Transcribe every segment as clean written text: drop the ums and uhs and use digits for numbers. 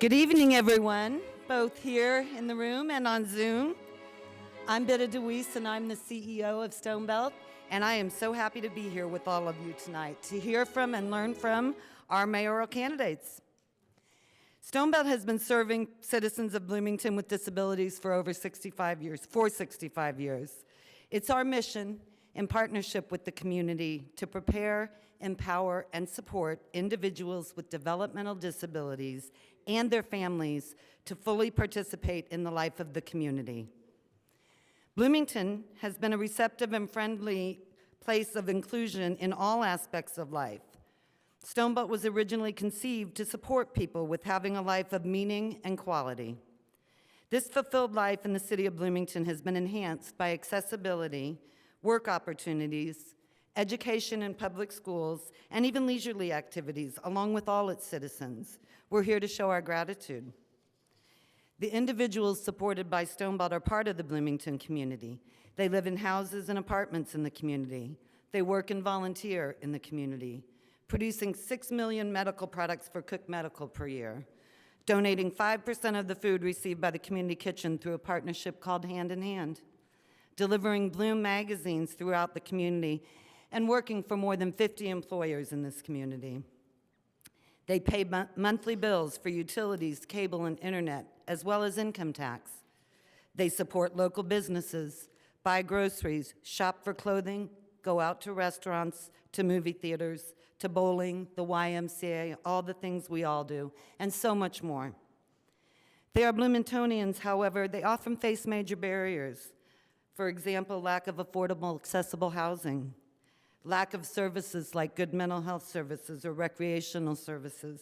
Good evening, everyone, both here in the room and on Zoom. I'm Betta DeWeese, and I'm the CEO of Stonebelt, and I am so happy to be here with all of you tonight to hear from and learn from our mayoral candidates. Stonebelt has been serving citizens of Bloomington with disabilities for over 65 years, It's our mission, in partnership with the community, to prepare, empower, and support individuals with developmental disabilities and their families to fully participate in the life of the community. Bloomington has been a receptive and friendly place of inclusion in all aspects of life. Stonebelt was originally conceived to support people with having a life of meaning and quality. This fulfilled life in the city of Bloomington has been enhanced by accessibility, work opportunities, education in public schools, and even leisurely activities, along with all its citizens. We're here to show our gratitude. The individuals supported by Stonebelt are part of the Bloomington community. They live in houses and apartments in the community. They work and volunteer in the community, producing 6 million medical products for Cook Medical per year, donating 5% of the food received by the community kitchen through a partnership called Hand in Hand, delivering Bloom magazines throughout the community, and working for more than 50 employers in this community. They pay monthly bills for utilities, cable, and internet, as well as income tax. They support local businesses, buy groceries, shop for clothing, go out to restaurants, to movie theaters, to bowling, the YMCA, all the things we all do, and so much more. They are Bloomingtonians, however, they often face major barriers. For example, lack of affordable, accessible housing, lack of services like good mental health services or recreational services,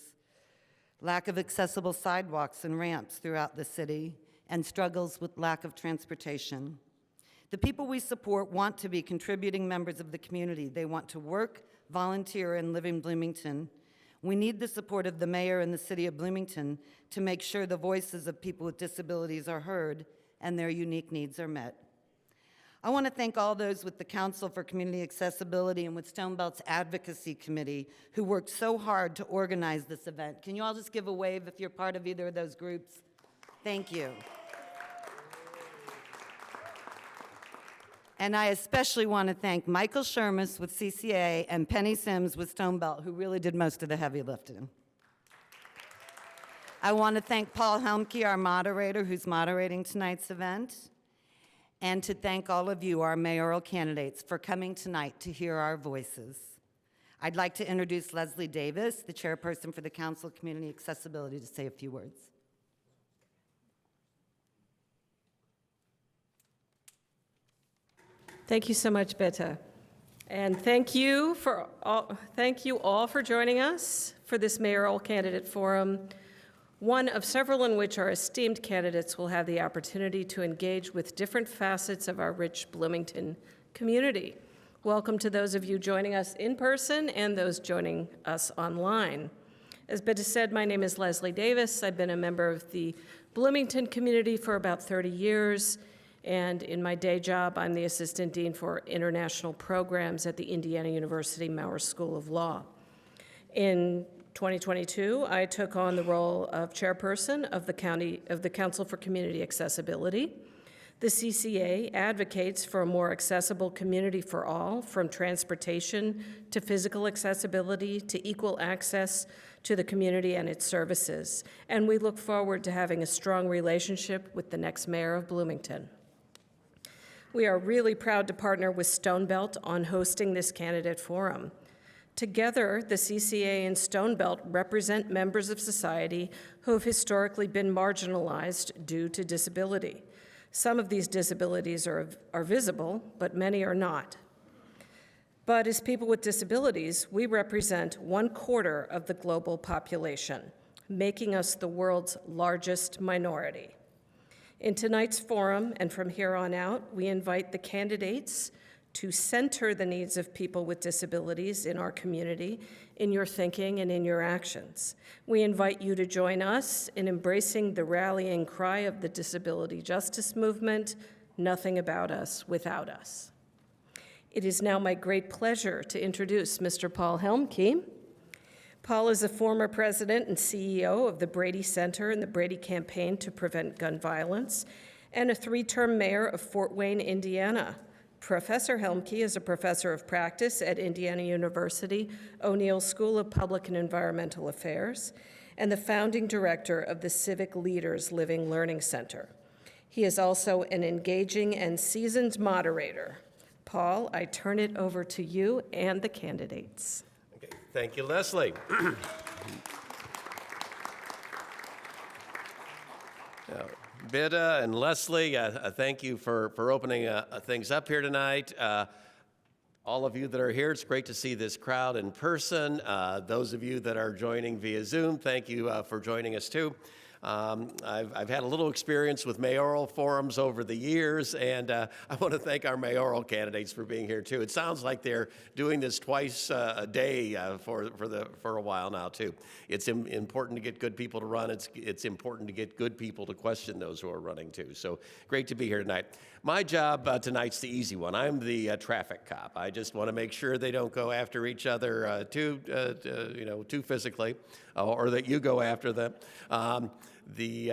lack of accessible sidewalks and ramps throughout the city, and struggles with lack of transportation. The people we support want to be contributing members of the community. They want to work, volunteer, and live in Bloomington. We need the support of the mayor and the city of Bloomington to make sure the voices of people with disabilities are heard and their unique needs are met. I want to thank all those with the Council for Community Accessibility and with Stonebelt's Advocacy Committee who worked so hard to organize this event. Can you all just give a wave if you're part of either of those groups? Thank you. And I especially want to thank Michael Shermis with CCA and Penny Sims with Stonebelt, who really did most of the heavy lifting. I want to thank Paul Helmke, our moderator, who's moderating tonight's event, and to thank all of you, our mayoral candidates, for coming tonight to hear our voices. I'd like to introduce Leslie Davis, the chairperson for the Council of Community Accessibility, to say a few words. Thank you so much, Betta. And thank you all for joining us for this mayoral candidate forum, one of several in which our esteemed candidates will have the opportunity to engage with different facets of our rich Bloomington community. Welcome to those of you joining us in person and those joining us online. As Betta said, my name is Leslie Davis. I've been a member of the Bloomington community for about 30 years. And in my day job, I'm the Assistant Dean for International Programs at the Indiana University Maurer School of Law. In 2022, I took on the role of chairperson of the Council for Community Accessibility. The CCA advocates for a more accessible community for all, from transportation to physical accessibility to equal access to the community and its services. And we look forward to having a strong relationship with the next mayor of Bloomington. We are really proud to partner with Stonebelt on hosting this candidate forum. Together, the CCA and Stonebelt represent members of society who have historically been marginalized due to disability. Some of these disabilities are visible, but many are not. But as people with disabilities, we represent 1/4 of the global population, making us the world's largest minority. In tonight's forum, and from here on out, we invite the candidates to center the needs of people with disabilities in our community, in your thinking and in your actions. We invite you to join us in embracing the rallying cry of the disability justice movement, nothing about us without us. It is now my great pleasure to introduce Mr. Paul Helmke. Paul is a former president and CEO of the Brady Center and the Brady Campaign to Prevent Gun Violence, and a 3-term mayor of Fort Wayne, Indiana. Professor Helmke is a professor of practice at Indiana University O'Neill School of Public and Environmental Affairs, and the founding director of the Civic Leaders Living Learning Center. He is also an engaging and seasoned moderator. Paul, I turn it over to you and the candidates. Okay. Thank you, Leslie. Bida and Leslie, thank you for opening things up here tonight. All of you that are here, it's great to see this crowd in person. Those of you that are joining via Zoom, thank you for joining us too. I've had a little experience with mayoral forums over the years, and I want to thank our mayoral candidates for being here too. It sounds like they're doing this twice a day for a while now too. It's important to get good people to run. It's important to get good people to question those who are running too. So great to be here tonight. My job tonight's the easy one. I'm the traffic cop. I just want to make sure they don't go after each other too physically, or that you go after them. We've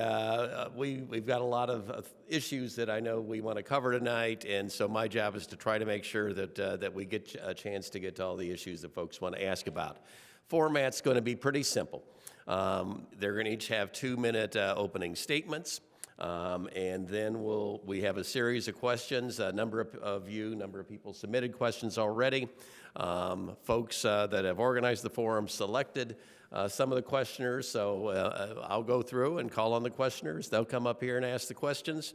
got a lot of issues that I know we want to cover tonight, and so my job is to try to make sure that we get a chance to get to all the issues that folks want to ask about. Format's going to be pretty simple. They're going to each have 2-minute opening statements, and then we have a series of questions. A number of people submitted questions already. Folks that have organized the forum selected some of the questioners, so I'll go through and call on the questioners. They'll come up here and ask the questions.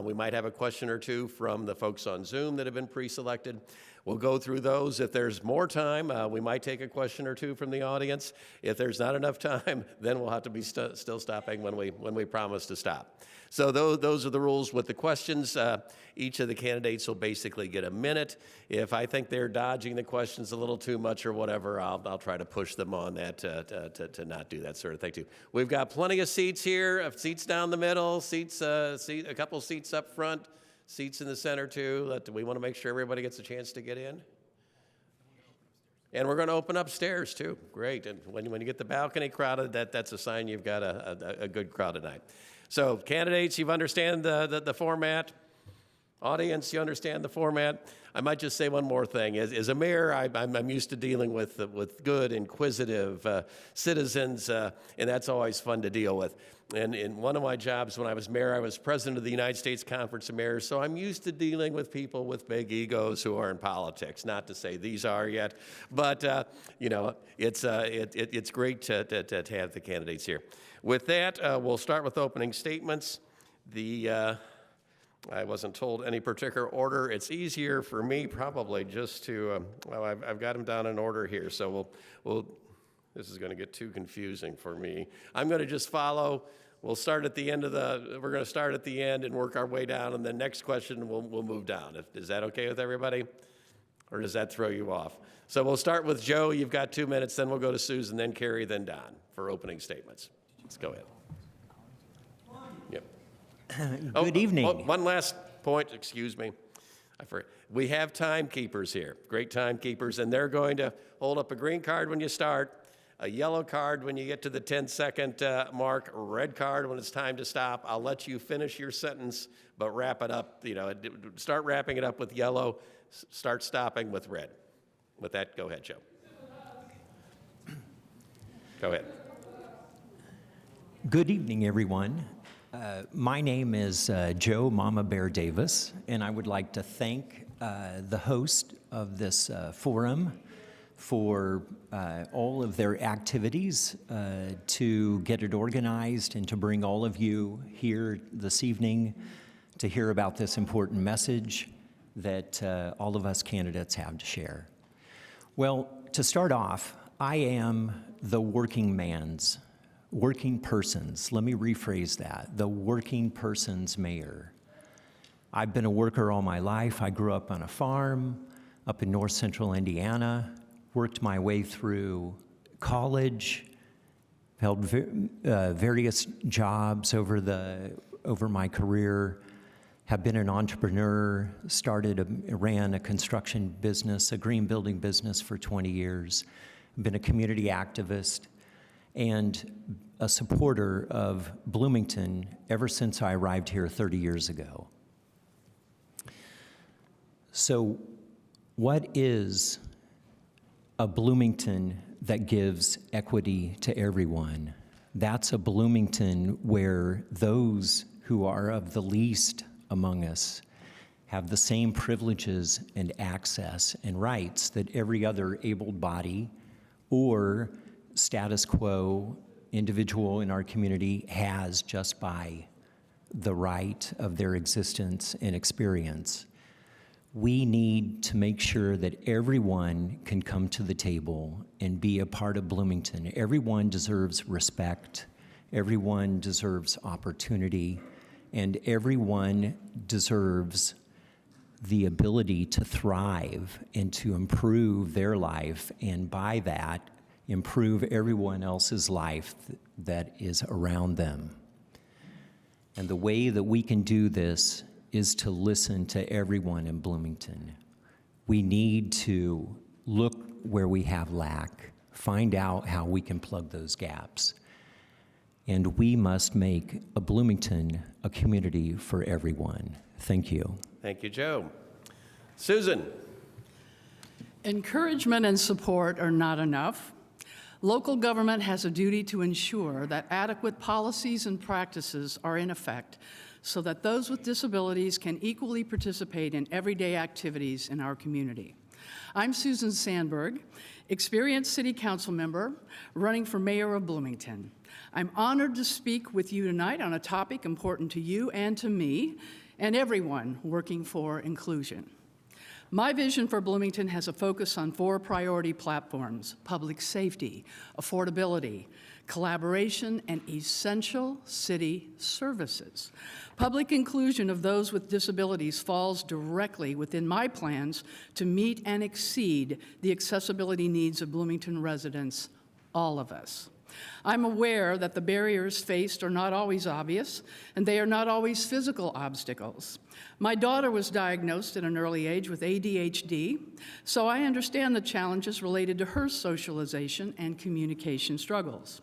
We might have a question or two from the folks on Zoom that have been pre-selected. We'll go through those. If there's more time, we might take a question or two from the audience. If there's not enough time, then we'll have to be still stopping when we promise to stop. So those are the rules with the questions. Each of the candidates will basically get a minute. If I think they're dodging the questions a little too much or whatever, I'll try to push them on that to not do that sort of thing too. We've got plenty of seats here, seats down the middle, a couple seats up front, seats in the center too. We want to make sure everybody gets a chance to get in. And we're going to open upstairs too. Great. And when you get the balcony crowded, that's a sign you've got a good crowd tonight. So candidates, you understand the format. Audience, you understand the format. I might just say one more thing. As a mayor, I'm used to dealing with good, inquisitive citizens, and that's always fun to deal with. And in one of my jobs when I was mayor, I was president of the United States Conference of Mayors, so I'm used to dealing with people with big egos who are in politics. Not to say these are yet, but it's great to have the candidates here. With that, we'll start with opening statements. I wasn't told any particular order. It's easier for me probably just to, I've got them down in order here, so this is going to get too confusing for me. I'm going to just follow. We're going to start at the end and work our way down, and the next question we'll move down. Is that okay with everybody? Or does that throw you off? So we'll start with Joe. You've got 2 minutes, then we'll go to Susan, then Carrie, then Don for opening statements. Let's go ahead. Good evening. One last point, excuse me. We have timekeepers here, great timekeepers, and they're going to hold up a green card when you start, a yellow card when you get to the 10-second mark, a red card when it's time to stop. I'll let you finish your sentence, but wrap it up, start wrapping it up with yellow, start stopping with red. With that, go ahead, Joe. Go ahead. Good evening, everyone. My name is Joe Mama Bear Davis, and I would like to thank the host of this forum for all of their activities to get it organized and to bring all of you here this evening to hear about this important message that all of us candidates have to share. Well, to start off, I am the working person's, let me rephrase that, the working person's mayor. I've been a worker all my life. I grew up on a farm up in north central Indiana, worked my way through college, held various jobs over my career, have been an entrepreneur, ran a construction business, a green building business for 20 years, been a community activist, and a supporter of Bloomington ever since I arrived here 30 years ago. So, what is a Bloomington that gives equity to everyone? That's a Bloomington where those who are of the least among us have the same privileges and access and rights that every other able body or status quo individual in our community has just by the right of their existence and experience. We need to make sure that everyone can come to the table and be a part of Bloomington. Everyone deserves respect, everyone deserves opportunity, and everyone deserves the ability to thrive and to improve their life, and by that, improve everyone else's life that is around them. And the way that we can do this is to listen to everyone in Bloomington. We need to look where we have lack, find out how we can plug those gaps. And we must make a Bloomington a community for everyone. Thank you. Thank you, Joe. Susan. Encouragement and support are not enough. Local government has a duty to ensure that adequate policies and practices are in effect so that those with disabilities can equally participate in everyday activities in our community. I'm Susan Sandberg, experienced city council member running for mayor of Bloomington. I'm honored to speak with you tonight on a topic important to you and to me and everyone working for inclusion. My vision for Bloomington has a focus on 4 priority platforms: public safety, affordability, collaboration, and essential city services. Public inclusion of those with disabilities falls directly within my plans to meet and exceed the accessibility needs of Bloomington residents, all of us. I'm aware that the barriers faced are not always obvious, and they are not always physical obstacles. My daughter was diagnosed at an early age with ADHD, so I understand the challenges related to her socialization and communication struggles.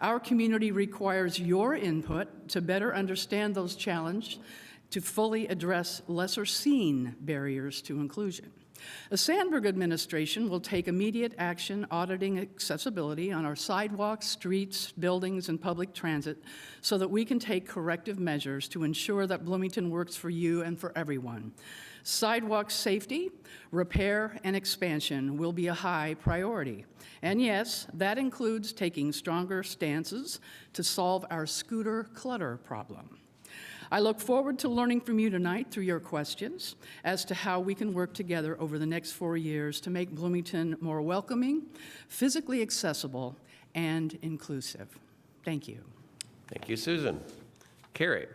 Our community requires your input to better understand those challenges, to fully address lesser-seen barriers to inclusion. The Sandberg administration will take immediate action auditing accessibility on our sidewalks, streets, buildings, and public transit so that we can take corrective measures to ensure that Bloomington works for you and for everyone. Sidewalk safety, repair, and expansion will be a high priority. And yes, that includes taking stronger stances to solve our scooter clutter problem. I look forward to learning from you tonight through your questions as to how we can work together over the next 4 years to make Bloomington more welcoming, physically accessible, and inclusive. Thank you. Thank you, Susan. Carrie.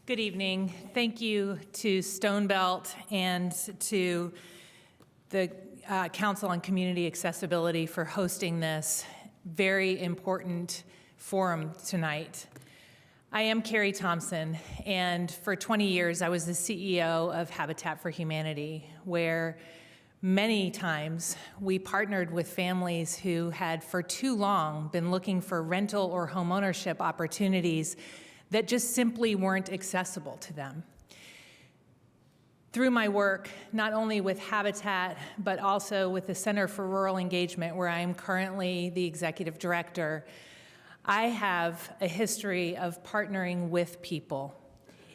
Good evening. Thank you to Stonebelt and to the Council on Community Accessibility for hosting this very important forum tonight. I am Carrie Thompson, and for 20 years I was the CEO of Habitat for Humanity, where many times we partnered with families who had for too long been looking for rental or homeownership opportunities that just simply weren't accessible to them. Through my work, not only with Habitat, but also with the Center for Rural Engagement, where I am currently the executive director, I have a history of partnering with people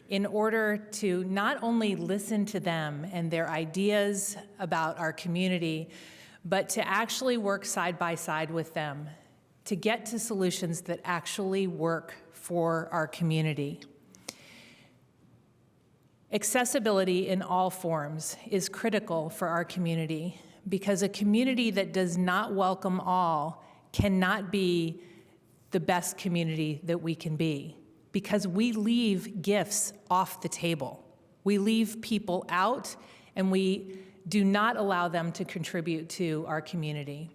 in order to not only listen to them and their ideas about our community, but to actually work side by side with them to get to solutions that actually work for our community. Accessibility in all forms is critical for our community because a community that does not welcome all cannot be the best community that we can be, because we leave gifts off the table. We leave people out, and we do not allow them to contribute to our community.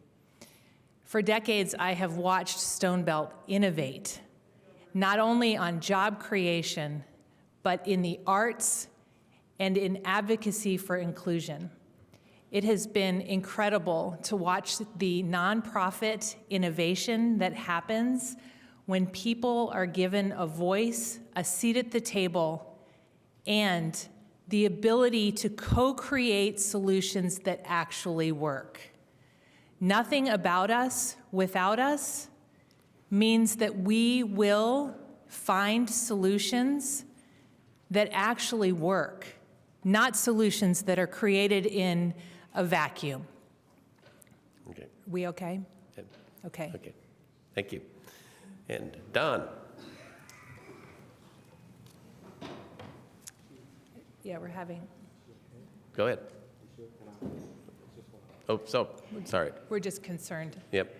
For decades, I have watched Stonebelt innovate, not only on job creation, but in the arts and in advocacy for inclusion. It has been incredible to watch the nonprofit innovation that happens when people are given a voice, a seat at the table, and the ability to co-create solutions that actually work. Nothing about us without us means that we will find solutions that actually work, not solutions that are created in a vacuum. Okay. We okay? Good. Okay. Okay. Thank you. And Don. Yeah, we're having, Go ahead. Oh, so, sorry. we're just concerned. Yep.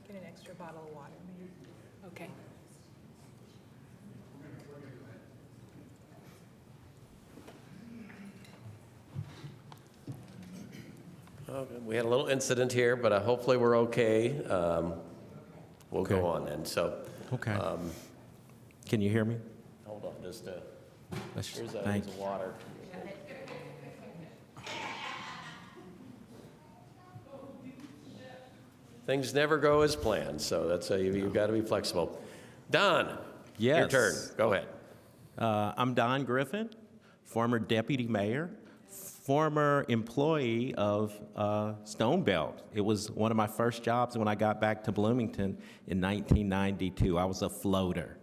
Get an extra bottle of water, maybe. Okay. Okay, we had a little incident here, but hopefully we're okay. We'll Okay. go on then. So, Okay. Can you hear me? hold on, just Let's- here's thank a water. Things never go as planned, so that's you've got to be flexible. Don, your Yes. turn. Go ahead. I'm Don Griffin, former deputy mayor, former employee of Stone Belt. It was one of my first jobs when I got back to Bloomington in 1992. I was a floater.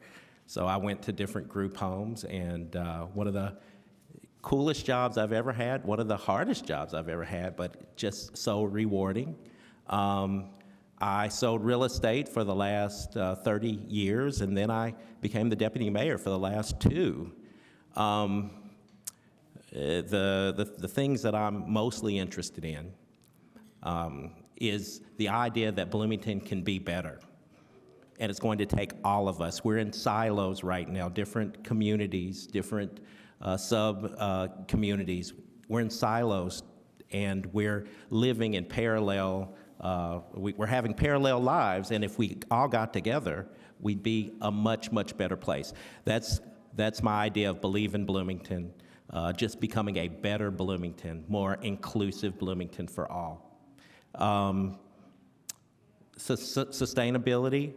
So I went to different group homes, and one of the coolest jobs I've ever had, one of the hardest jobs I've ever had, but just so rewarding. I sold real estate for the last 30 years, and then I became the deputy mayor for the last 2. The things that I'm mostly interested in is the idea that Bloomington can be better. And it's going to take all of us. We're in silos right now, different communities, different sub-communities. We're in silos, and we're living in parallel, we're having parallel lives, and if we all got together, we'd be a much, much better place. That's my idea of Believe in Bloomington, just becoming a better Bloomington, more inclusive Bloomington for all. Sustainability,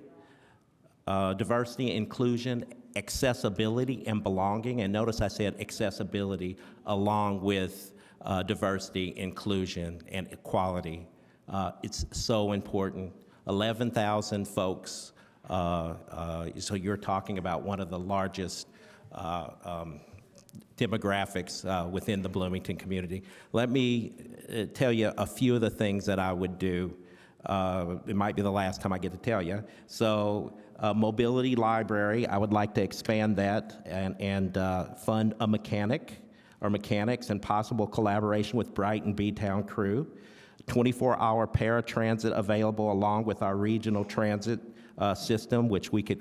diversity, inclusion, accessibility, and belonging. And notice I said accessibility along with diversity, inclusion, and equality. It's so important. 11,000 folks, so you're talking about one of the largest demographics within the Bloomington community. Let me tell you a few of the things that I would do. It might be the last time I get to tell you. So, mobility library, I would like to expand that and fund a mechanic or mechanics and possible collaboration with Brighton B-Town crew. 24-hour paratransit available along with our regional transit system, which we could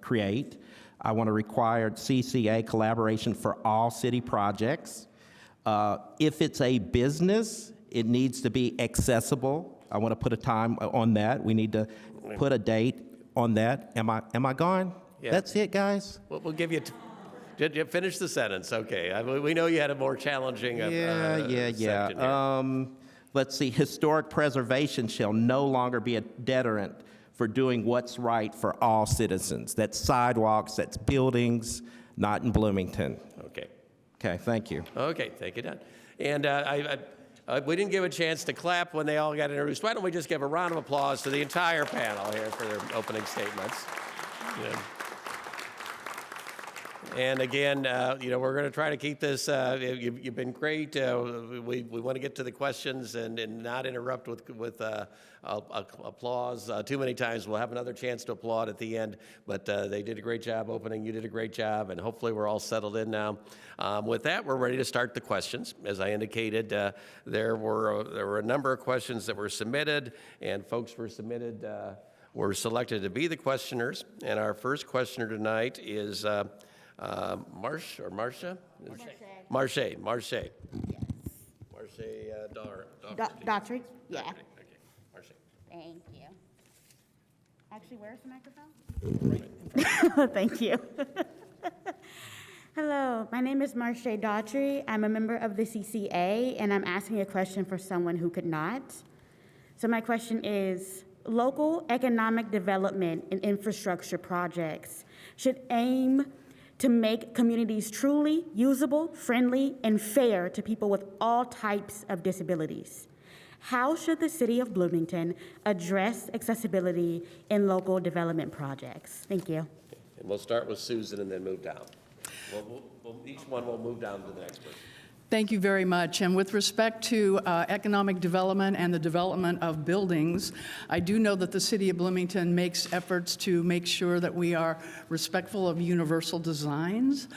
create. I want to require CCA collaboration for all city projects. If it's a business, it needs to be accessible. I want to put a time on that. We need to put a date on that. Am I gone? Yeah. That's it, guys? We'll give you. Did you finish the sentence? Okay. We know you had a more challenging section here. Let's see. Historic preservation shall no longer be a deterrent for doing what's right for all citizens. That's sidewalks, that's buildings, not in Bloomington. Okay. Okay, thank you. Okay, thank you, Don. And we didn't give a chance to clap when they all got introduced. Why don't we just give a round of applause to the entire panel here for their opening statements? And again, we're going to try to keep this. You've been great. We want to get to the questions and not interrupt with applause too many times. We'll have another chance to applaud at the end. But they did a great job opening. You did a great job, and hopefully we're all settled in now. With that, we're ready to start the questions. As I indicated, there were a number of questions that were submitted, and folks were selected to be the questioners. And our first questioner tonight is Marcia? Marche. Marche. Yes. Marche Daughtry? Yeah. Okay, Marche. Thank you. Actually, where's the microphone? Thank you. Hello, my name is Marche Daughtry. I'm a member of the CCA, and I'm asking a question for someone who could not. So my question is, local economic development and infrastructure projects should aim to make communities truly usable, friendly, and fair to people with all types of disabilities. How should the city of Bloomington address accessibility in local development projects? Thank you. And we'll start with Susan and then move down. Each one will move down to the next person. Thank you very much. And with respect to economic development and the development of buildings, I do know that the City of Bloomington makes efforts to make sure that we are respectful of universal designs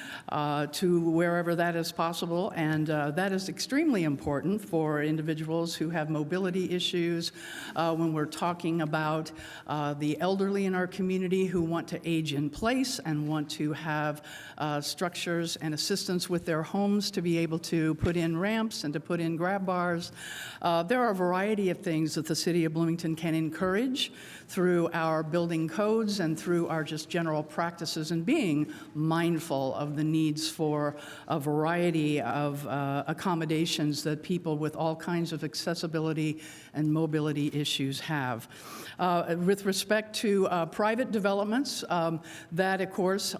to wherever that is possible. And that is extremely important for individuals who have mobility issues. When we're talking about the elderly in our community who want to age in place and want to have structures and assistance with their homes to be able to put in ramps and to put in grab bars. There are a variety of things that the City of Bloomington can encourage through our building codes and through our just general practices and being mindful of the needs for a variety of accommodations that people with all kinds of accessibility and mobility issues have. With respect to private developments, that of course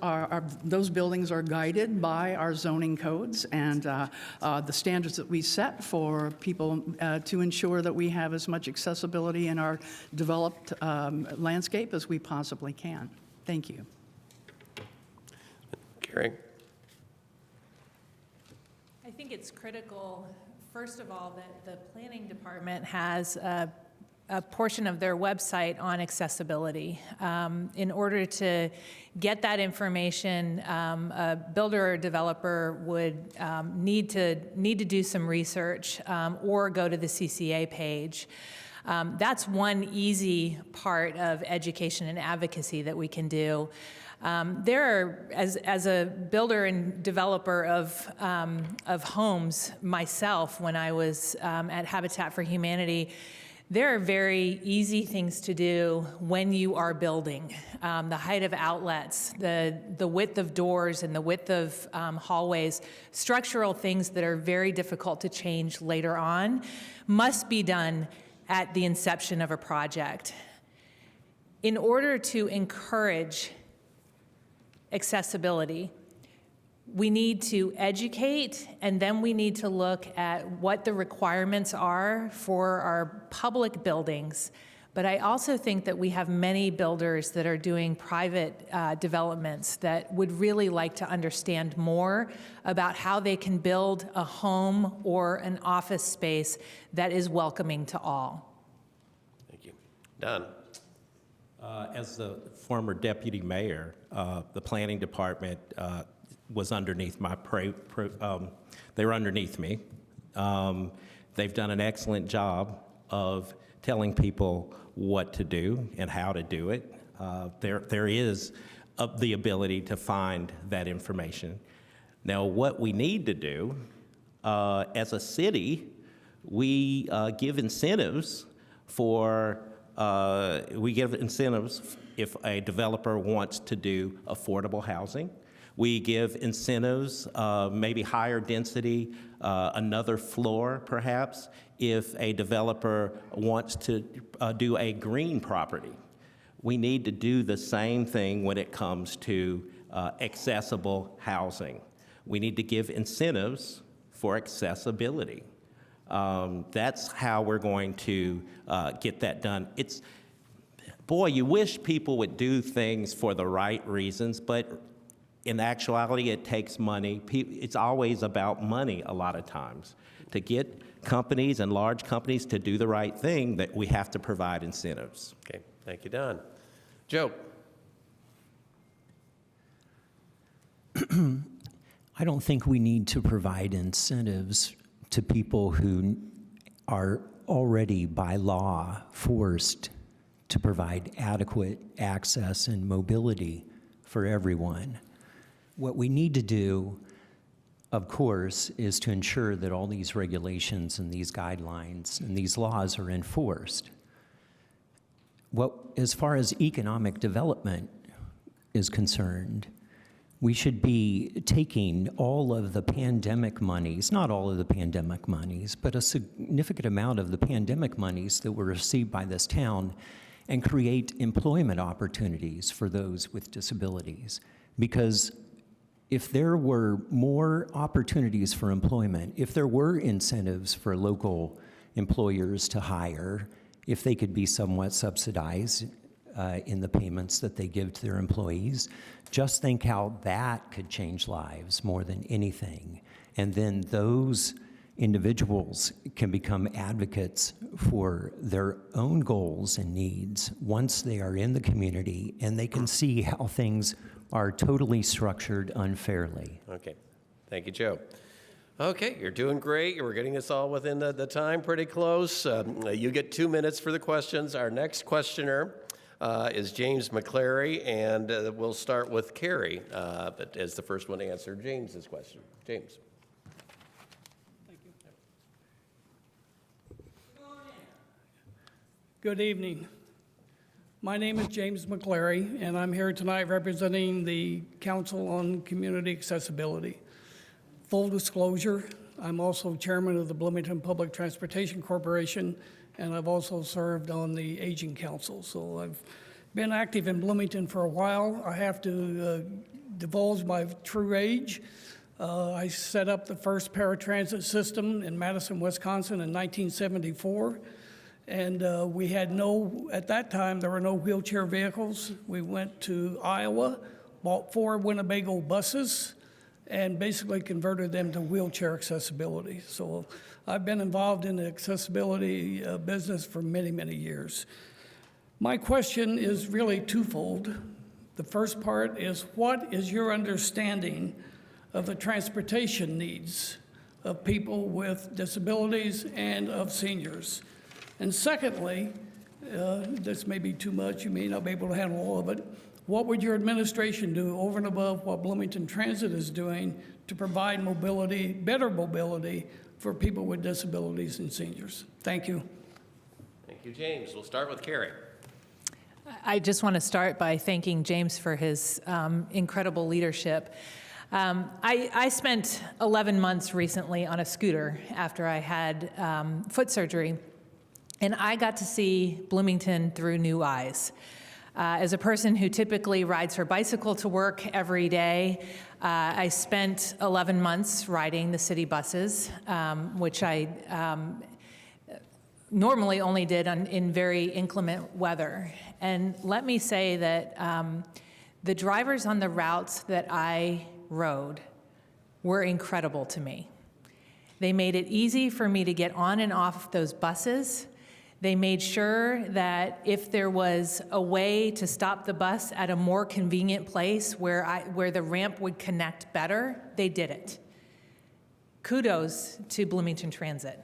those buildings are guided by our zoning codes and the standards that we set for people to ensure that we have as much accessibility in our developed landscape as we possibly can. Thank you. Carrie? I think it's critical, first of all, that the planning department has a portion of their website on accessibility. In order to get that information, a builder or developer would need to do some research or go to the CCA page. That's one easy part of education and advocacy that we can do. There are, as a builder and developer of homes myself, when I was at Habitat for Humanity, there are very easy things to do when you are building. The height of outlets, the width of doors and the width of hallways, structural things that are very difficult to change later on must be done at the inception of a project. In order to encourage accessibility, we need to educate, and then we need to look at what the requirements are for our public buildings. But I also think that we have many builders that are doing private developments that would really like to understand more about how they can build a home or an office space that is welcoming to all. Thank you. Don? As the former deputy mayor, the planning department was underneath my, they were underneath me. They've done an excellent job of telling people what to do and how to do it. There is the ability to find that information. Now, what we need to do, as a city, we give incentives for, if a developer wants to do affordable housing. We give incentives, maybe higher density, another floor perhaps, if a developer wants to do a green property. We need to do the same thing when it comes to accessible housing. We need to give incentives for accessibility. That's how we're going to get that done. Boy, you wish people would do things for the right reasons, but in actuality, it takes money. It's always about money a lot of times. To get companies and large companies to do the right thing, that we have to provide incentives. Okay, thank you, Don. Joe? I don't think we need to provide incentives to people who are already by law forced to provide adequate access and mobility for everyone. What we need to do, of course, is to ensure that all these regulations and these guidelines and these laws are enforced. As far as economic development is concerned, we should be taking all of the pandemic monies, not all of the pandemic monies, but a significant amount of the pandemic monies that were received by this town and create employment opportunities for those with disabilities. Because if there were more opportunities for employment, if there were incentives for local employers to hire, if they could be somewhat subsidized in the payments that they give to their employees, just think how that could change lives more than anything. And then those individuals can become advocates for their own goals and needs once they are in the community and they can see how things are totally structured unfairly. Okay, thank you, Joe. Okay, you're doing great. We're getting us all within the time, pretty close. You get 2 minutes for the questions. Our next questioner is James McClary, and we'll start with Carrie as the first one to answer James's question. James. Thank you. Good evening. My name is James McClary, and I'm here tonight representing the Council on Community Accessibility. Full disclosure, I'm also chairman of the Bloomington Public Transportation Corporation, and I've also served on the Aging Council. So I've been active in Bloomington for a while. I have to divulge my true age. I set up the first paratransit system in Madison, Wisconsin in 1974. And we had at that time, there were no wheelchair vehicles. We went to Iowa, bought 4 Winnebago buses, and basically converted them to wheelchair accessibility. So I've been involved in the accessibility business for many, many years. My question is really twofold. The first part is, what is your understanding of the transportation needs of people with disabilities and of seniors? And secondly, this may be too much, you may not be able to handle all of it, what would your administration do over and above what Bloomington Transit is doing to provide mobility, better mobility for people with disabilities and seniors? Thank you. Thank you, James. We'll start with Carrie. I just want to start by thanking James for his incredible leadership. I spent 11 months recently on a scooter after I had foot surgery, and I got to see Bloomington through new eyes. As a person who typically rides her bicycle to work every day, I spent 11 months riding the city buses, which I normally only did in very inclement weather. And let me say that the drivers on the routes that I rode were incredible to me. They made it easy for me to get on and off those buses. They made sure that if there was a way to stop the bus at a more convenient place where the ramp would connect better, they did it. Kudos to Bloomington Transit.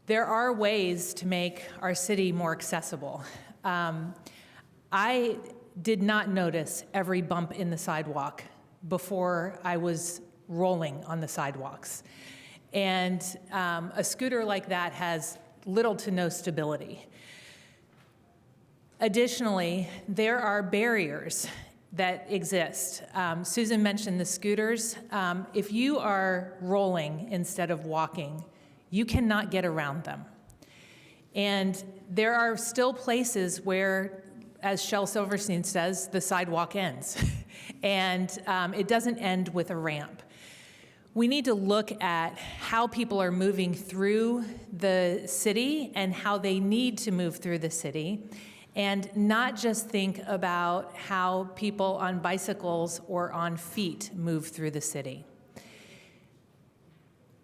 There are ways to make our city more accessible. I did not notice every bump in the sidewalk before I was rolling on the sidewalks. And a scooter like that has little to no stability. Additionally, there are barriers that exist. Susan mentioned the scooters. If you are rolling instead of walking, you cannot get around them. And there are still places where, as Shel Silverstein says, the sidewalk ends. And it doesn't end with a ramp. We need to look at how people are moving through the city and how they need to move through the city. and not just think about how people on bicycles or on feet move through the city.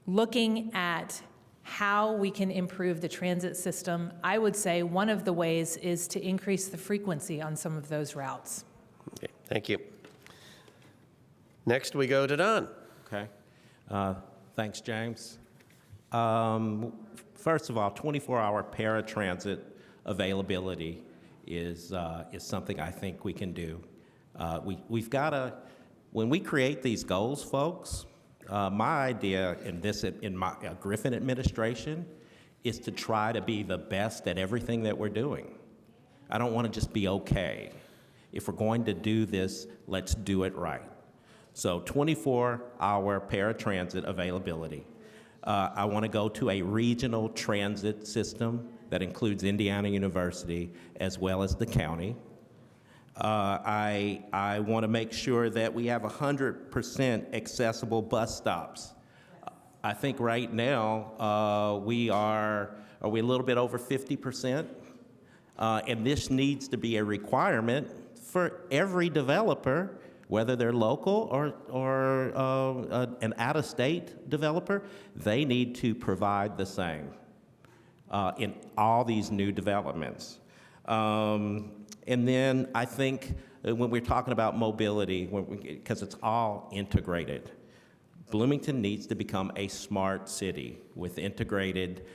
Looking at how we can improve the transit system, I would say one of the ways is to increase the frequency on some of those routes. Okay, thank you. Next, we go to Don. Okay. Thanks, James. First of all, 24-hour paratransit availability is something I think we can do. We've got to, when we create these goals, folks, my idea in my Griffin administration is to try to be the best at everything that we're doing. I don't want to just be okay. If we're going to do this, let's do it right. So 24-hour paratransit availability. I want to go to a regional transit system that includes Indiana University as well as the county. I want to make sure that we have 100% accessible bus stops. I think right now are we a little bit over 50%? And this needs to be a requirement for every developer, whether they're local or an out-of-state developer. They need to provide the same in all these new developments. And then I think when we're talking about mobility, because it's all integrated, Bloomington needs to become a smart city with integrated,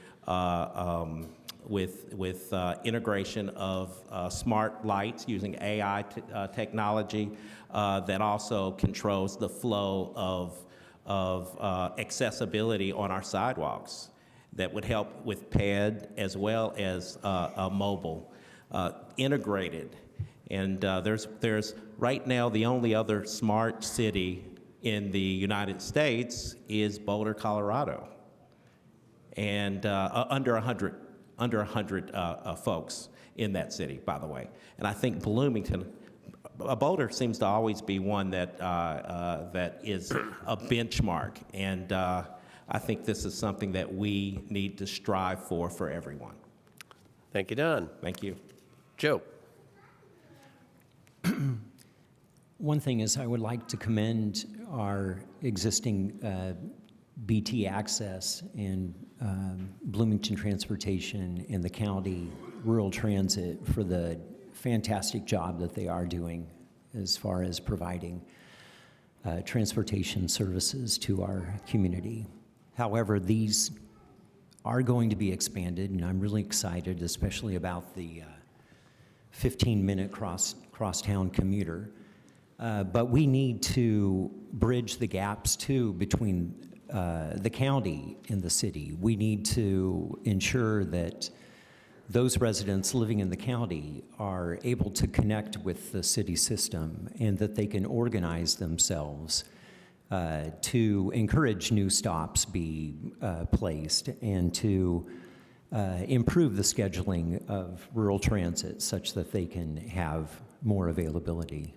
with integration of smart lights using AI technology that also controls the flow of accessibility on our sidewalks. That would help with PED as well as mobile, integrated. And there's right now the only other smart city in the United States is Boulder, Colorado, and under 100 folks in that city, by the way. And I think Bloomington, Boulder seems to always be one that that is a benchmark, and I think this is something that we need to strive for everyone. Thank you, Don. Thank you. Joe. One thing is I would like to commend our existing BT Access and Bloomington Transportation and the county rural transit for the fantastic job that they are doing as far as providing transportation services to our community. However, these are going to be expanded, and I'm really excited, especially about the 15-minute crosstown commuter. But we need to bridge the gaps, too, between the county and the city. We need to ensure that those residents living in the county are able to connect with the city system and that they can organize themselves to encourage new stops be placed and to improve the scheduling of rural transit such that they can have more availability.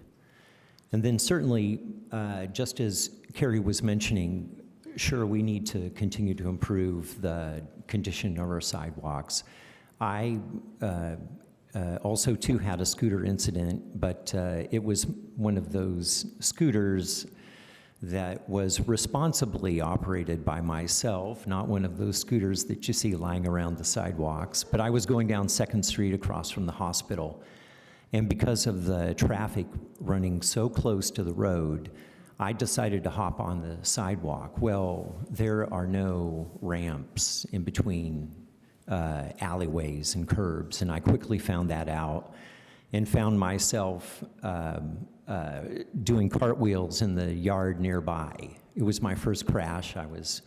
And then certainly, just as Carrie was mentioning, sure, we need to continue to improve the condition of our sidewalks. I also, too, had a scooter incident, but it was one of those scooters that was responsibly operated by myself, not one of those scooters that you see lying around the sidewalks. But I was going down 2nd Street across from the hospital, and because of the traffic running so close to the road, I decided to hop on the sidewalk. Well, there are no ramps in between alleyways and curbs, and I quickly found that out and found myself doing cartwheels in the yard nearby. It was my first crash. I was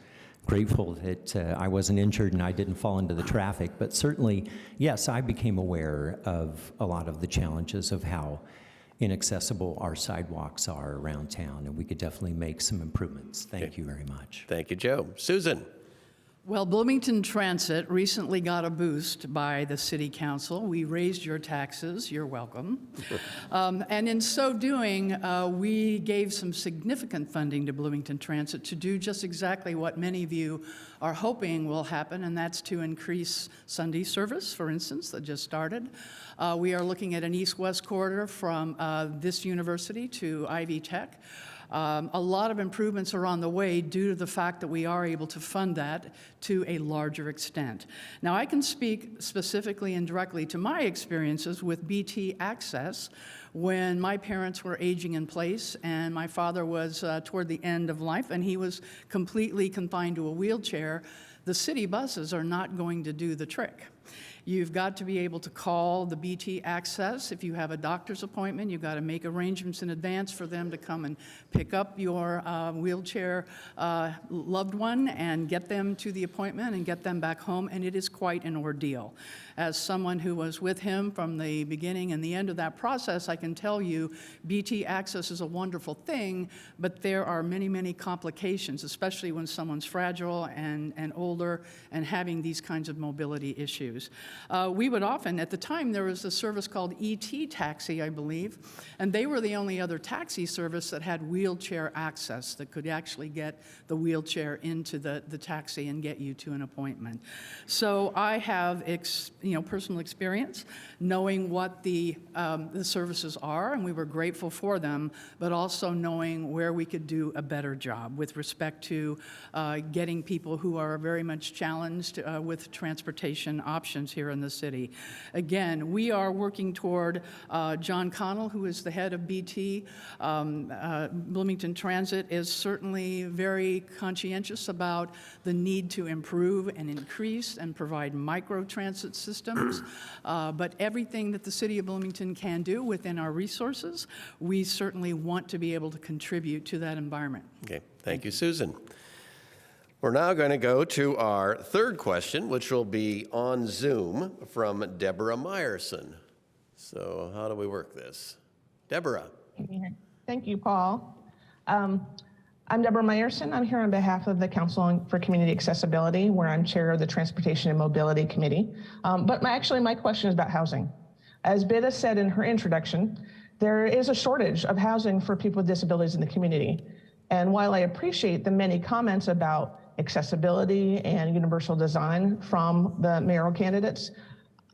grateful that I wasn't injured and I didn't fall into the traffic, but certainly, yes, I became aware of a lot of the challenges of how inaccessible our sidewalks are around town, and we could definitely make some improvements. Thank you very much. Thank you, Joe. Susan. Well, Bloomington Transit recently got a boost by the City Council. We raised your taxes, you're welcome. And in so doing, we gave some significant funding to Bloomington Transit to do just exactly what many of you are hoping will happen, and that's to increase Sunday service, for instance, that just started. We are looking at an east-west corridor from this university to Ivy Tech. A lot of improvements are on the way due to the fact that we are able to fund that to a larger extent. Now, I can speak specifically and directly to my experiences with BT Access when my parents were aging in place and my father was toward the end of life and he was completely confined to a wheelchair. The city buses are not going to do the trick. You've got to be able to call the BT Access. If you have a doctor's appointment, you've got to make arrangements in advance for them to come and pick up your wheelchair loved one and get them to the appointment and get them back home, and it is quite an ordeal. As someone who was with him from the beginning and the end of that process, I can tell you BT Access is a wonderful thing, but there are many, many complications, especially when someone's fragile and older and having these kinds of mobility issues. We would often, at the time, there was a service called ET Taxi, I believe, and they were the only other taxi service that had wheelchair access that could actually get the wheelchair into the taxi and get you to an appointment. So I have personal experience knowing what the services are, and we were grateful for them, but also knowing where we could do a better job with respect to getting people who are very much challenged with transportation options here in the city. Again, we are working toward John Connell, who is the head of BT. Bloomington Transit is certainly very conscientious about the need to improve and increase and provide micro-transit systems, but everything that the City of Bloomington can do within our resources, we certainly want to be able to contribute to that environment. Okay, thank you, Susan. We're now going to go to our third question, which will be on Zoom from Deborah Meyerson. So how do we work this? Deborah. Thank you, Paul. I'm Deborah Meyerson. I'm here on behalf of the Council for Community Accessibility, where I'm chair of the Transportation and Mobility Committee. But my question is about housing. As Bida said in her introduction, there is a shortage of housing for people with disabilities in the community. And while I appreciate the many comments about accessibility and universal design from the mayoral candidates,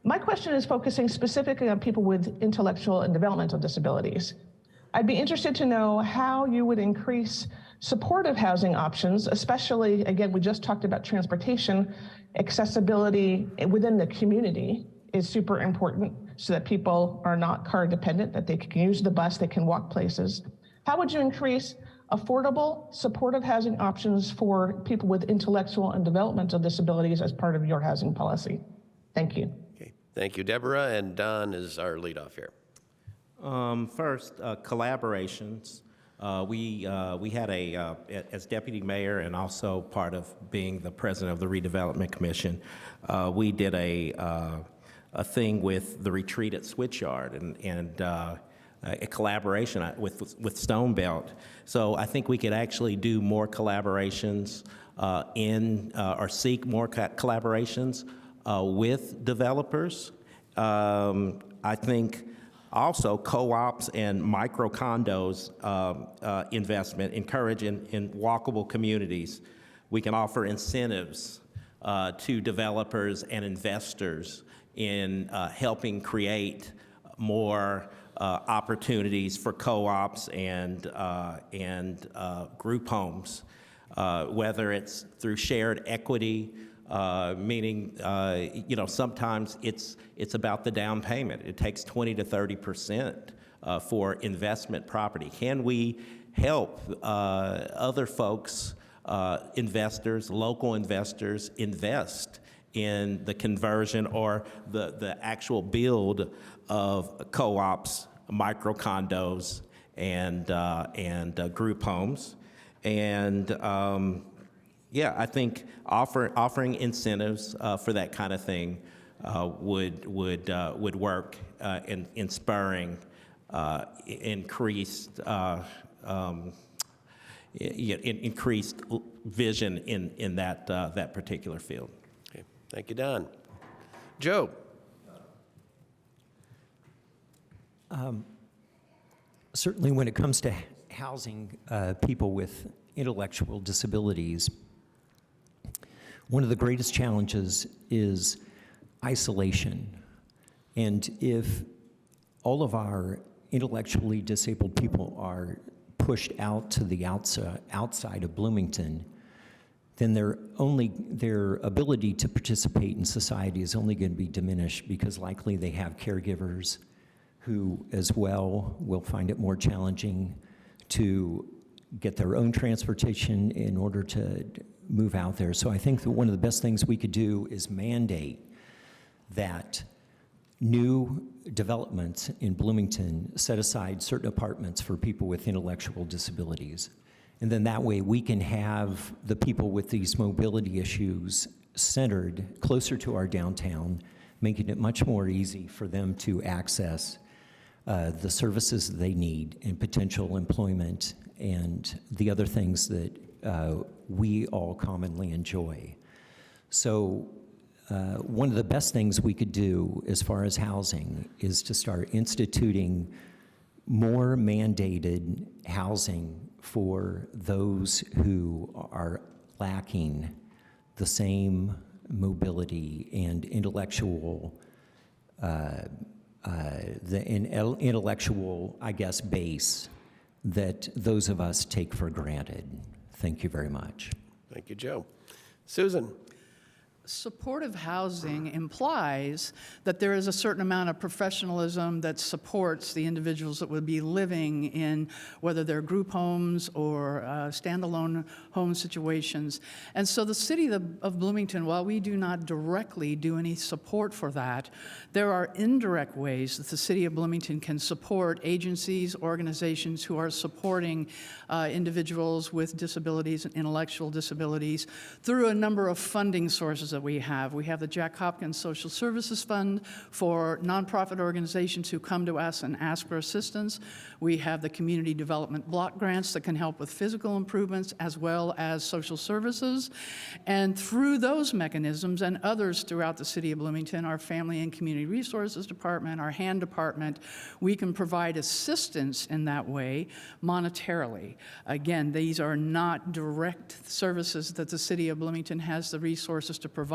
my question is focusing specifically on people with intellectual and developmental disabilities. I'd be interested to know how you would increase supportive housing options, especially, again, we just talked about transportation, accessibility within the community is super important so that people are not car dependent, that they can use the bus, they can walk places. How would you increase affordable, supportive housing options for people with intellectual and developmental disabilities as part of your housing policy? Thank you. Okay, thank you, Deborah, and Don is our leadoff here. First, collaborations. We had as deputy mayor and also part of being the president of the Redevelopment Commission, we did a thing with the retreat at Switchyard and a collaboration with Stonebelt. So I think we could actually do more collaborations or seek more collaborations with developers. I think also co-ops and micro condos investment, encourage in walkable communities. We can offer incentives to developers and investors in helping create more opportunities for co-ops and group homes, whether it's through shared equity, meaning sometimes it's about the down payment. It takes 20 to 30% for investment property. Can we help other folks, investors, local investors, invest in the conversion or the actual build of co-ops, micro condos, and group homes? And I think offering incentives for that kind of thing would work in spurring increased increased vision in that particular field. Okay. Thank you, Don. Joe? Certainly when it comes to housing people with intellectual disabilities, one of the greatest challenges is isolation. And if all of our intellectually disabled people are pushed out to the outside of Bloomington, then their ability to participate in society is only going to be diminished, because likely they have caregivers who as well will find it more challenging to get their own transportation in order to move out there. So I think that one of the best things we could do is mandate that new developments in Bloomington set aside certain apartments for people with intellectual disabilities. And then that way we can have the people with these mobility issues centered closer to our downtown, making it much more easy for them to access the services that they need and potential employment and the other things that we all commonly enjoy. So one of the best things we could do as far as housing is to start instituting more mandated housing for those who are lacking the same mobility and intellectual, intellectual, I guess, base that those of us take for granted. Thank you very much. Thank you, Joe. Susan? Supportive housing implies that there is a certain amount of professionalism that supports the individuals that would be living in, whether they're group homes or standalone home situations. And so the city of Bloomington, while we do not directly do any support for that, there are indirect ways that the city of Bloomington can support agencies, organizations who are supporting individuals with disabilities and intellectual disabilities through a number of funding sources that we have. We have the Jack Hopkins Social Services Fund for nonprofit organizations who come to us and ask for assistance. We have the community development block grants that can help with physical improvements as well as social services. And through those mechanisms and others throughout the city of Bloomington, our Family and Community Resources Department, our HAND department, we can provide assistance in that way monetarily. Again, these are not direct services that the city of Bloomington has the resources to provide,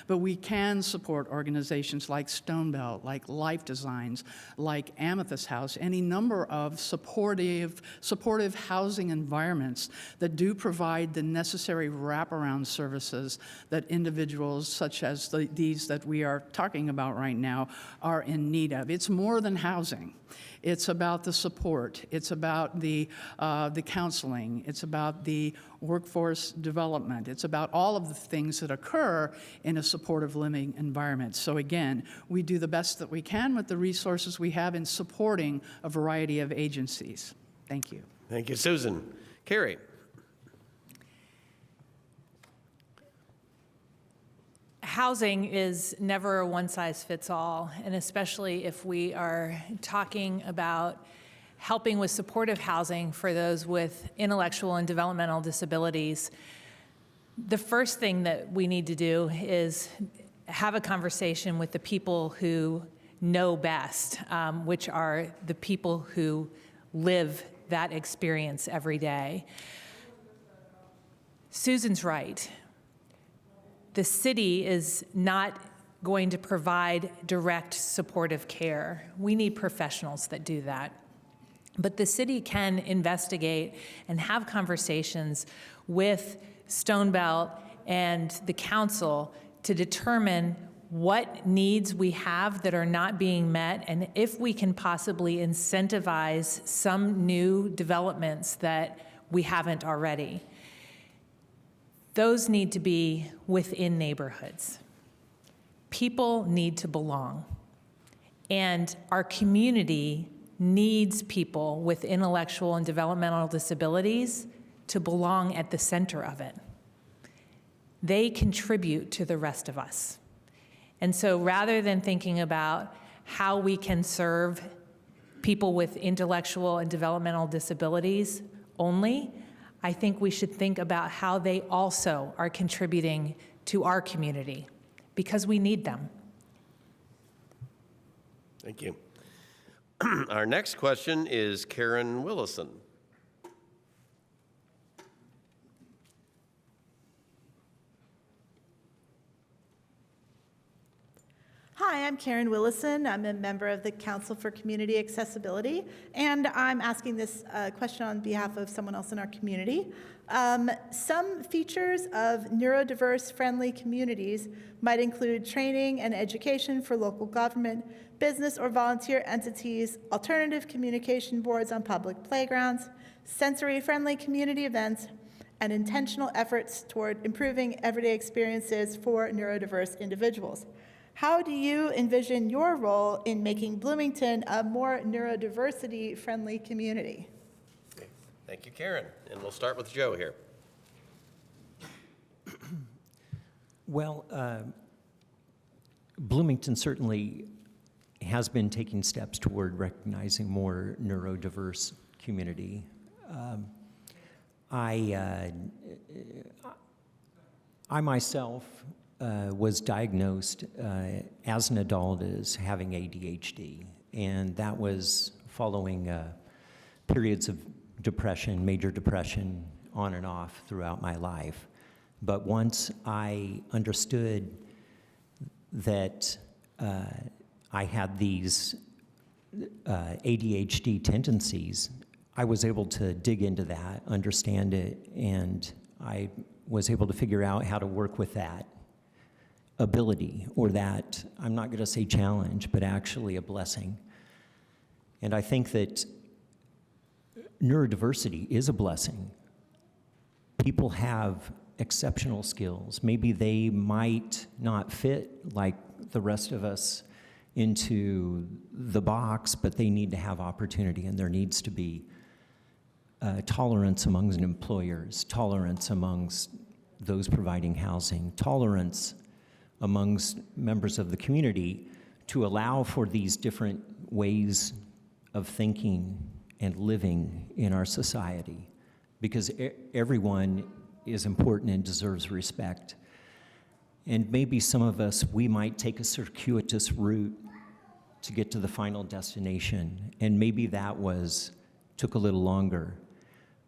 but we can support organizations like Stonebelt, like Life Designs, like Amethyst House, any number of supportive housing environments that do provide the necessary wraparound services that individuals such as these that we are talking about right now are in need of. It's more than housing. It's about the support. It's about the counseling. It's about the workforce development. It's about all of the things that occur in a supportive living environment. So again, we do the best that we can with the resources we have in supporting a variety of agencies. Thank you. Thank you, Susan. Carrie? Housing is never a one-size-fits-all, and especially if we are talking about helping with supportive housing for those with intellectual and developmental disabilities, the first thing that we need to do is have a conversation with the people who know best, which are the people who live that experience every day. Susan's right. The city is not going to provide direct supportive care. We need professionals that do that. But the city can investigate and have conversations with Stonebelt and the council to determine what needs we have that are not being met, and if we can possibly incentivize some new developments that we haven't already. Those need to be within neighborhoods. People need to belong. And our community needs people with intellectual and developmental disabilities to belong at the center of it. They contribute to the rest of us. And so rather than thinking about how we can serve people with intellectual and developmental disabilities only, I think we should think about how they also are contributing to our community, because we need them. Thank you. Our next question is Karen Willison. Hi, I'm Karen Willison. I'm a member of the Council for Community Accessibility, and I'm asking this question on behalf of someone else in our community. Some features of neurodiverse friendly communities might include training and education for local government, business or volunteer entities, alternative communication boards on public playgrounds, sensory-friendly community events, and intentional efforts toward improving everyday experiences for neurodiverse individuals. How do you envision your role in making Bloomington a more neurodiversity-friendly community? Okay. Thank you, Karen. And we'll start with Joe here. Well, Bloomington certainly has been taking steps toward recognizing more neurodiverse community. I myself was diagnosed as an adult as having ADHD, and that was following periods of depression, major depression, on and off throughout my life. But once I understood that I had these ADHD tendencies, I was able to dig into that, understand it, and I was able to figure out how to work with that ability, or that, I'm not going to say challenge, but actually a blessing. And I think that neurodiversity is a blessing. People have exceptional skills. Maybe they might not fit like the rest of us into the box, but they need to have opportunity, and there needs to be tolerance amongst employers, tolerance amongst those providing housing, tolerance amongst members of the community to allow for these different ways of thinking and living in our society, because everyone is important and deserves respect. And maybe some of us, we might take a circuitous route to get to the final destination, and maybe that took a little longer,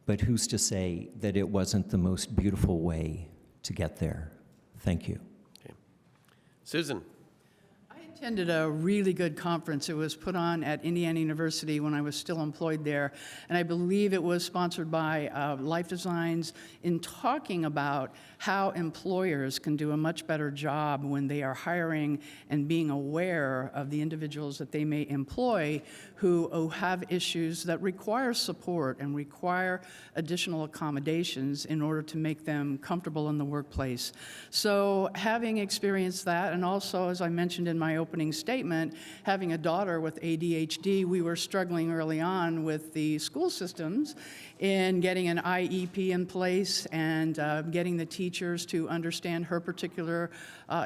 but who's to say that it wasn't the most beautiful way to get there? Thank you. Susan. I attended a really good conference. It was put on at Indiana University when I was still employed there, and I believe it was sponsored by Life Designs, in talking about how employers can do a much better job when they are hiring and being aware of the individuals that they may employ who have issues that require support and require additional accommodations in order to make them comfortable in the workplace. So having experienced that, and also, as I mentioned in my opening statement, having a daughter with ADHD, we were struggling early on with the school systems in getting an IEP in place and getting the teachers to understand her particular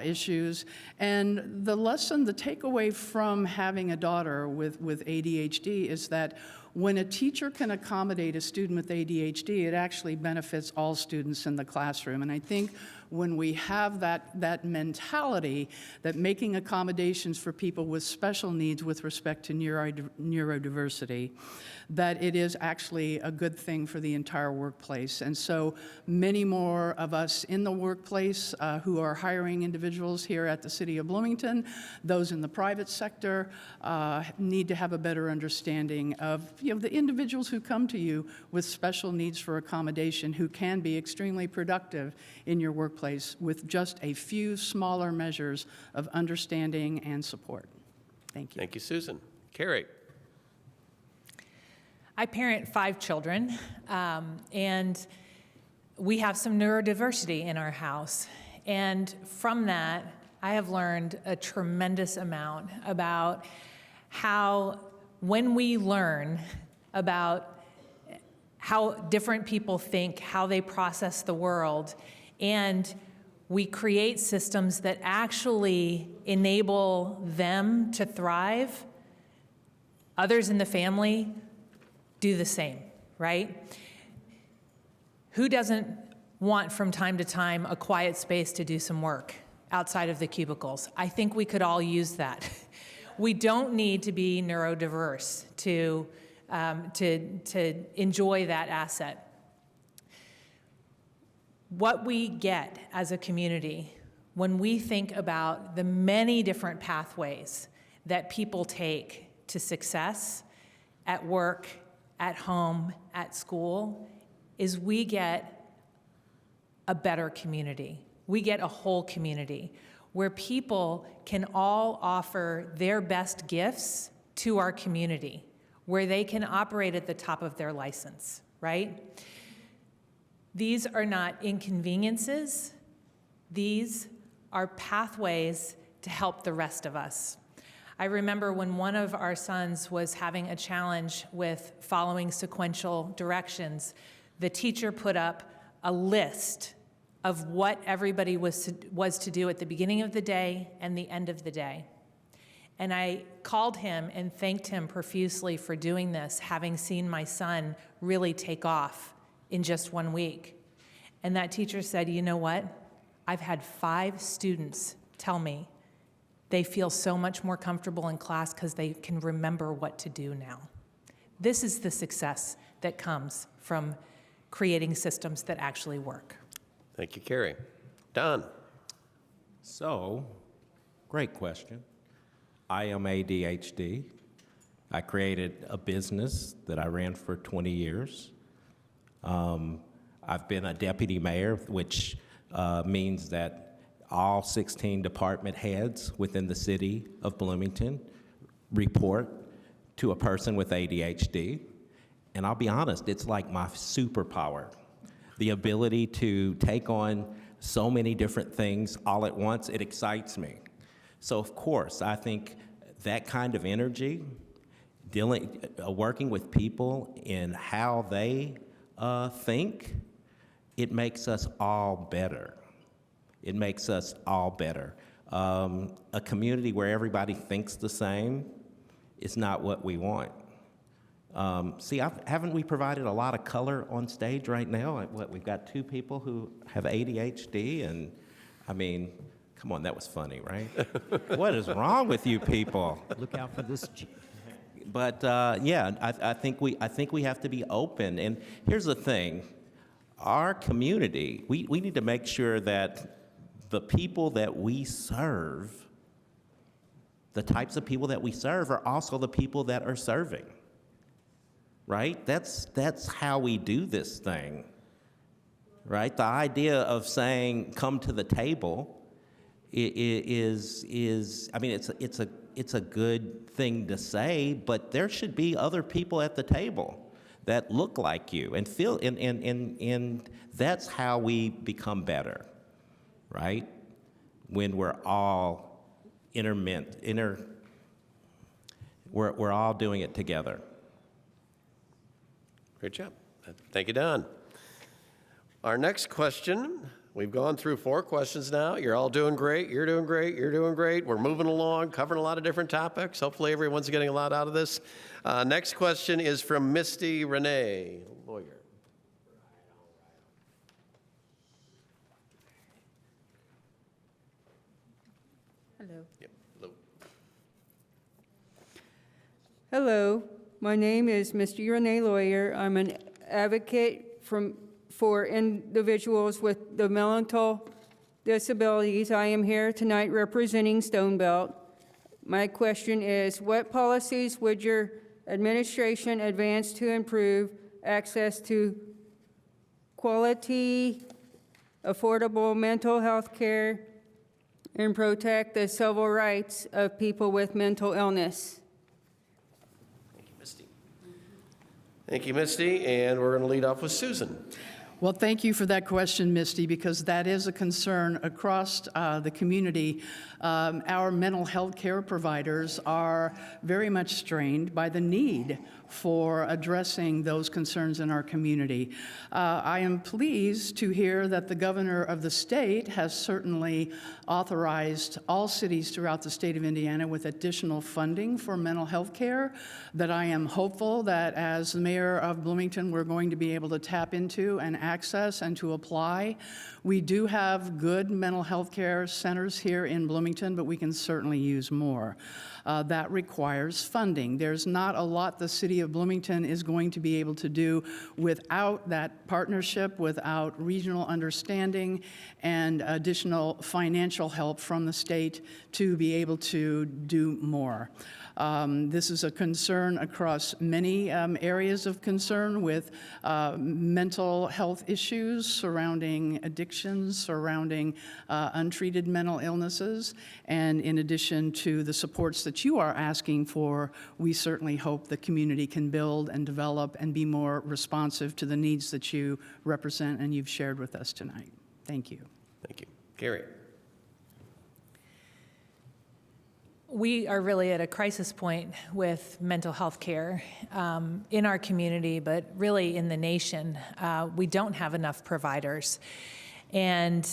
issues. And the lesson, the takeaway from having a daughter with ADHD is that when a teacher can accommodate a student with ADHD, it actually benefits all students in the classroom. And I think when we have that mentality that making accommodations for people with special needs with respect to neurodiversity, that it is actually a good thing for the entire workplace. And so many more of us in the workplace who are hiring individuals here at the City of Bloomington, those in the private sector, need to have a better understanding of the individuals who come to you with special needs for accommodation, who can be extremely productive in your workplace with just a few smaller measures of understanding and support. Thank you. Thank you, Susan. Carrie. I parent 5 children, and we have some neurodiversity in our house. And from that, I have learned a tremendous amount about how, when we learn about how different people think, how they process the world, and we create systems that actually enable them to thrive, others in the family do the same, right? Who doesn't want from time to time a quiet space to do some work outside of the cubicles? I think we could all use that. We don't need to be neurodiverse to enjoy that asset. What we get as a community when we think about the many different pathways that people take to success at work, at home, at school, is we get a better community. We get a whole community where people can all offer their best gifts to our community, where they can operate at the top of their license, right? These are not inconveniences. These are pathways to help the rest of us. I remember when one of our sons was having a challenge with following sequential directions, the teacher put up a list of what everybody was to do at the beginning of the day and the end of the day. And I called him and thanked him profusely for doing this, having seen my son really take off in just 1 week. And that teacher said, you know what? I've had 5 students tell me they feel so much more comfortable in class because they can remember what to do now. This is the success that comes from creating systems that actually work. Thank you, Carrie. Don. So, great question. I am ADHD. I created a business that I ran for 20 years. I've been a deputy mayor, which means that all 16 department heads within the city of Bloomington report to a person with ADHD. And I'll be honest, it's like my superpower. The ability to take on so many different things all at once, it excites me. So of course, I think that kind of energy, working with people in how they think, it makes us all better. It makes us all better. A community where everybody thinks the same is not what we want. Haven't we provided a lot of color on stage right now? We've got 2 people who have ADHD, and I mean, come on, that was funny, right? What is wrong with you people? Look out for this. But yeah, I think we have to be open. And here's the thing: our community, we need to make sure that the people that we serve, the types of people that we serve, are also the people that are serving. Right? That's how we do this thing. Right? The idea of saying come to the table is I mean, it's a good thing to say, but there should be other people at the table that look like you and feel and that's how we become better. Right? When we're all we're all doing it together. Great job. Thank you, Don. Our next question, we've gone through 4 questions now. You're all doing great. You're doing great. You're doing great. We're moving along, covering a lot of different topics. Hopefully everyone's getting a lot out of this. Next question is from Misty Renee, lawyer. Hello. Yep. Hello. Hello, my name is Mr. Renee Lawyer. I'm an advocate for individuals with developmental disabilities. I am here tonight representing Stone Belt. My question is, what policies would your administration advance to improve access to quality, affordable mental health care and protect the civil rights of people with mental illness? Thank you, Misty. Thank you, Misty. And we're going to lead off with Susan. Well, thank you for that question, Misty, because that is a concern across the community. Our mental health care providers are very much strained by the need for addressing those concerns in our community. I am pleased to hear that the governor of the state has certainly authorized all cities throughout the state of Indiana with additional funding for mental health care, that I am hopeful that as the mayor of Bloomington, we're going to be able to tap into and access and to apply. We do have good mental health care centers here in Bloomington, but we can certainly use more. That requires funding. There's not a lot the city of Bloomington is going to be able to do without that partnership, without regional understanding, and additional financial help from the state to be able to do more. This is a concern across many areas of concern with mental health issues surrounding addictions, surrounding untreated mental illnesses, and in addition to the supports that you are asking for, we certainly hope the community can build and develop and be more responsive to the needs that you represent and you've shared with us tonight. Thank you. Thank you. Carrie. We are really at a crisis point with mental health care in our community, but really in the nation. We don't have enough providers, and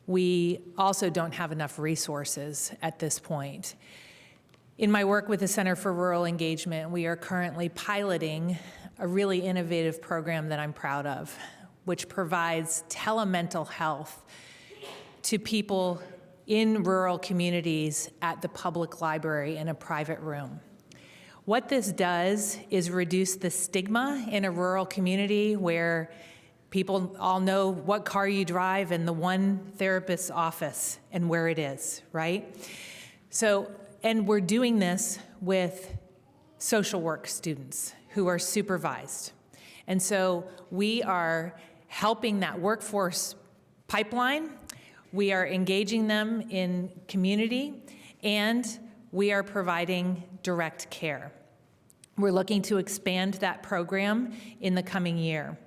we also don't have enough resources at this point. In my work with the Center for Rural Engagement, we are currently piloting a really innovative program that I'm proud of, which provides telemental health to people in rural communities at the public library in a private room. What this does is reduce the stigma in a rural community where people all know what car you drive and the one therapist's office and where it is, right? So, and we're doing this with social work students who are supervised. And so we are helping that workforce pipeline. We are engaging them in community, and we are providing direct care. We're looking to expand that program in the coming year.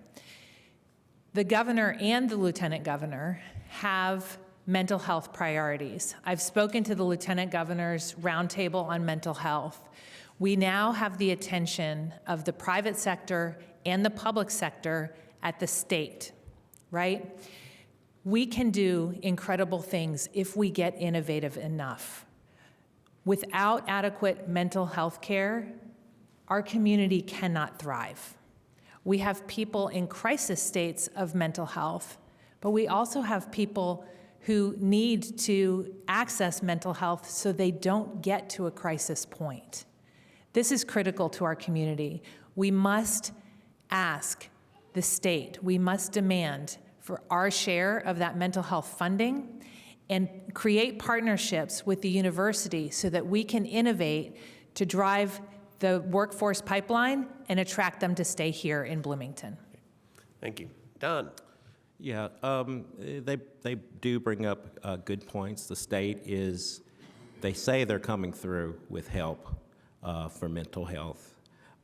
The governor and the lieutenant governor have mental health priorities. I've spoken to the lieutenant governor's roundtable on mental health. We now have the attention of the private sector and the public sector at the state, right? We can do incredible things if we get innovative enough. Without adequate mental health care, our community cannot thrive. We have people in crisis states of mental health, but we also have people who need to access mental health so they don't get to a crisis point. This is critical to our community. We must ask the state, we must demand for our share of that mental health funding and create partnerships with the university so that we can innovate to drive the workforce pipeline and attract them to stay here in Bloomington. Thank you. Don. Yeah, they do bring up good points. The state is, they say they're coming through with help for mental health.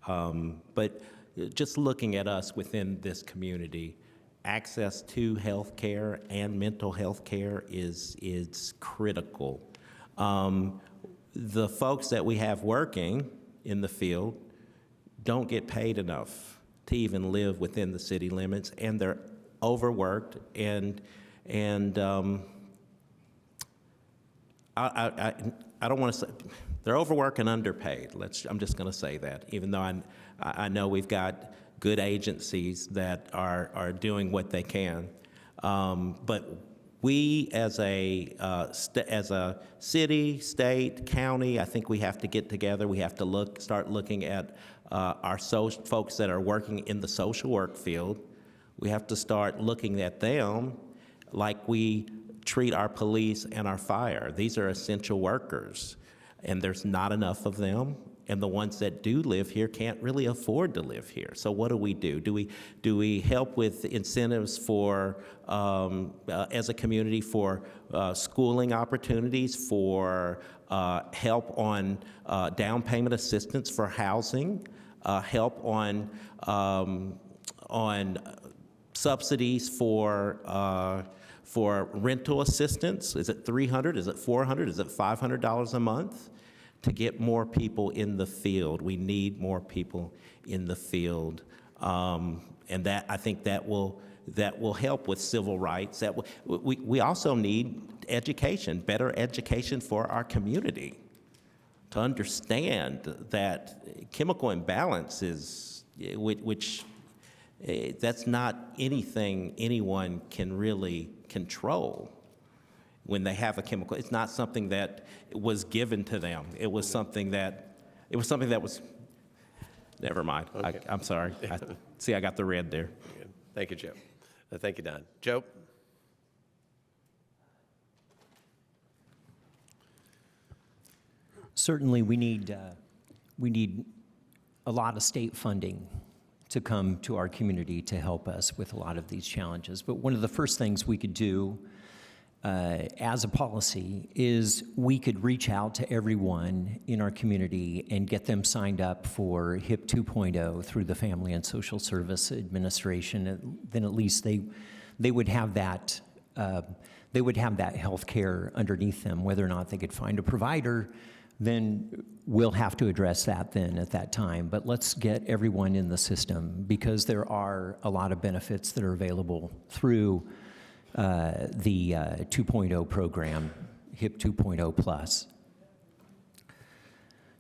But just looking at us within this community, access to health care and mental health care is critical. The folks that we have working in the field don't get paid enough to even live within the city limits, and they're overworked and I don't want to say they're overworked and underpaid. I'm just going to say that, even though I know we've got good agencies that are doing what they can, but we as a city, state, county, I think we have to get together. We have to start looking at our folks that are working in the social work field. We have to start looking at them like we treat our police and our fire. These are essential workers, and there's not enough of them. And the ones that do live here can't really afford to live here. So what do we do? Do we help with incentives for, as a community, for schooling opportunities, for help on down payment assistance for housing, help on subsidies for rental assistance? Is it $300? Is it $400? Is it $500 a month? To get more people in the field. We need more people in the field, and that, I think that will help with civil rights. We also need education, better education for our community, to understand that chemical imbalance is, which That's not anything anyone can really control when they have a chemical. It's not something that was given to them. It was something that was, never mind. Okay. I'm sorry. I got the red there. Thank you, Joe. Thank you, Don. Joe? Certainly, we need a lot of state funding to come to our community to help us with a lot of these challenges. But one of the first things we could do as a policy is we could reach out to everyone in our community and get them signed up for HIP 2.0 through the Family and Social Service Administration. And then at least they would have that health care underneath them. Whether or not they could find a provider, then we'll have to address that then at that time. But let's get everyone in the system, because there are a lot of benefits that are available through the 2.0 program, HIP 2.0 plus.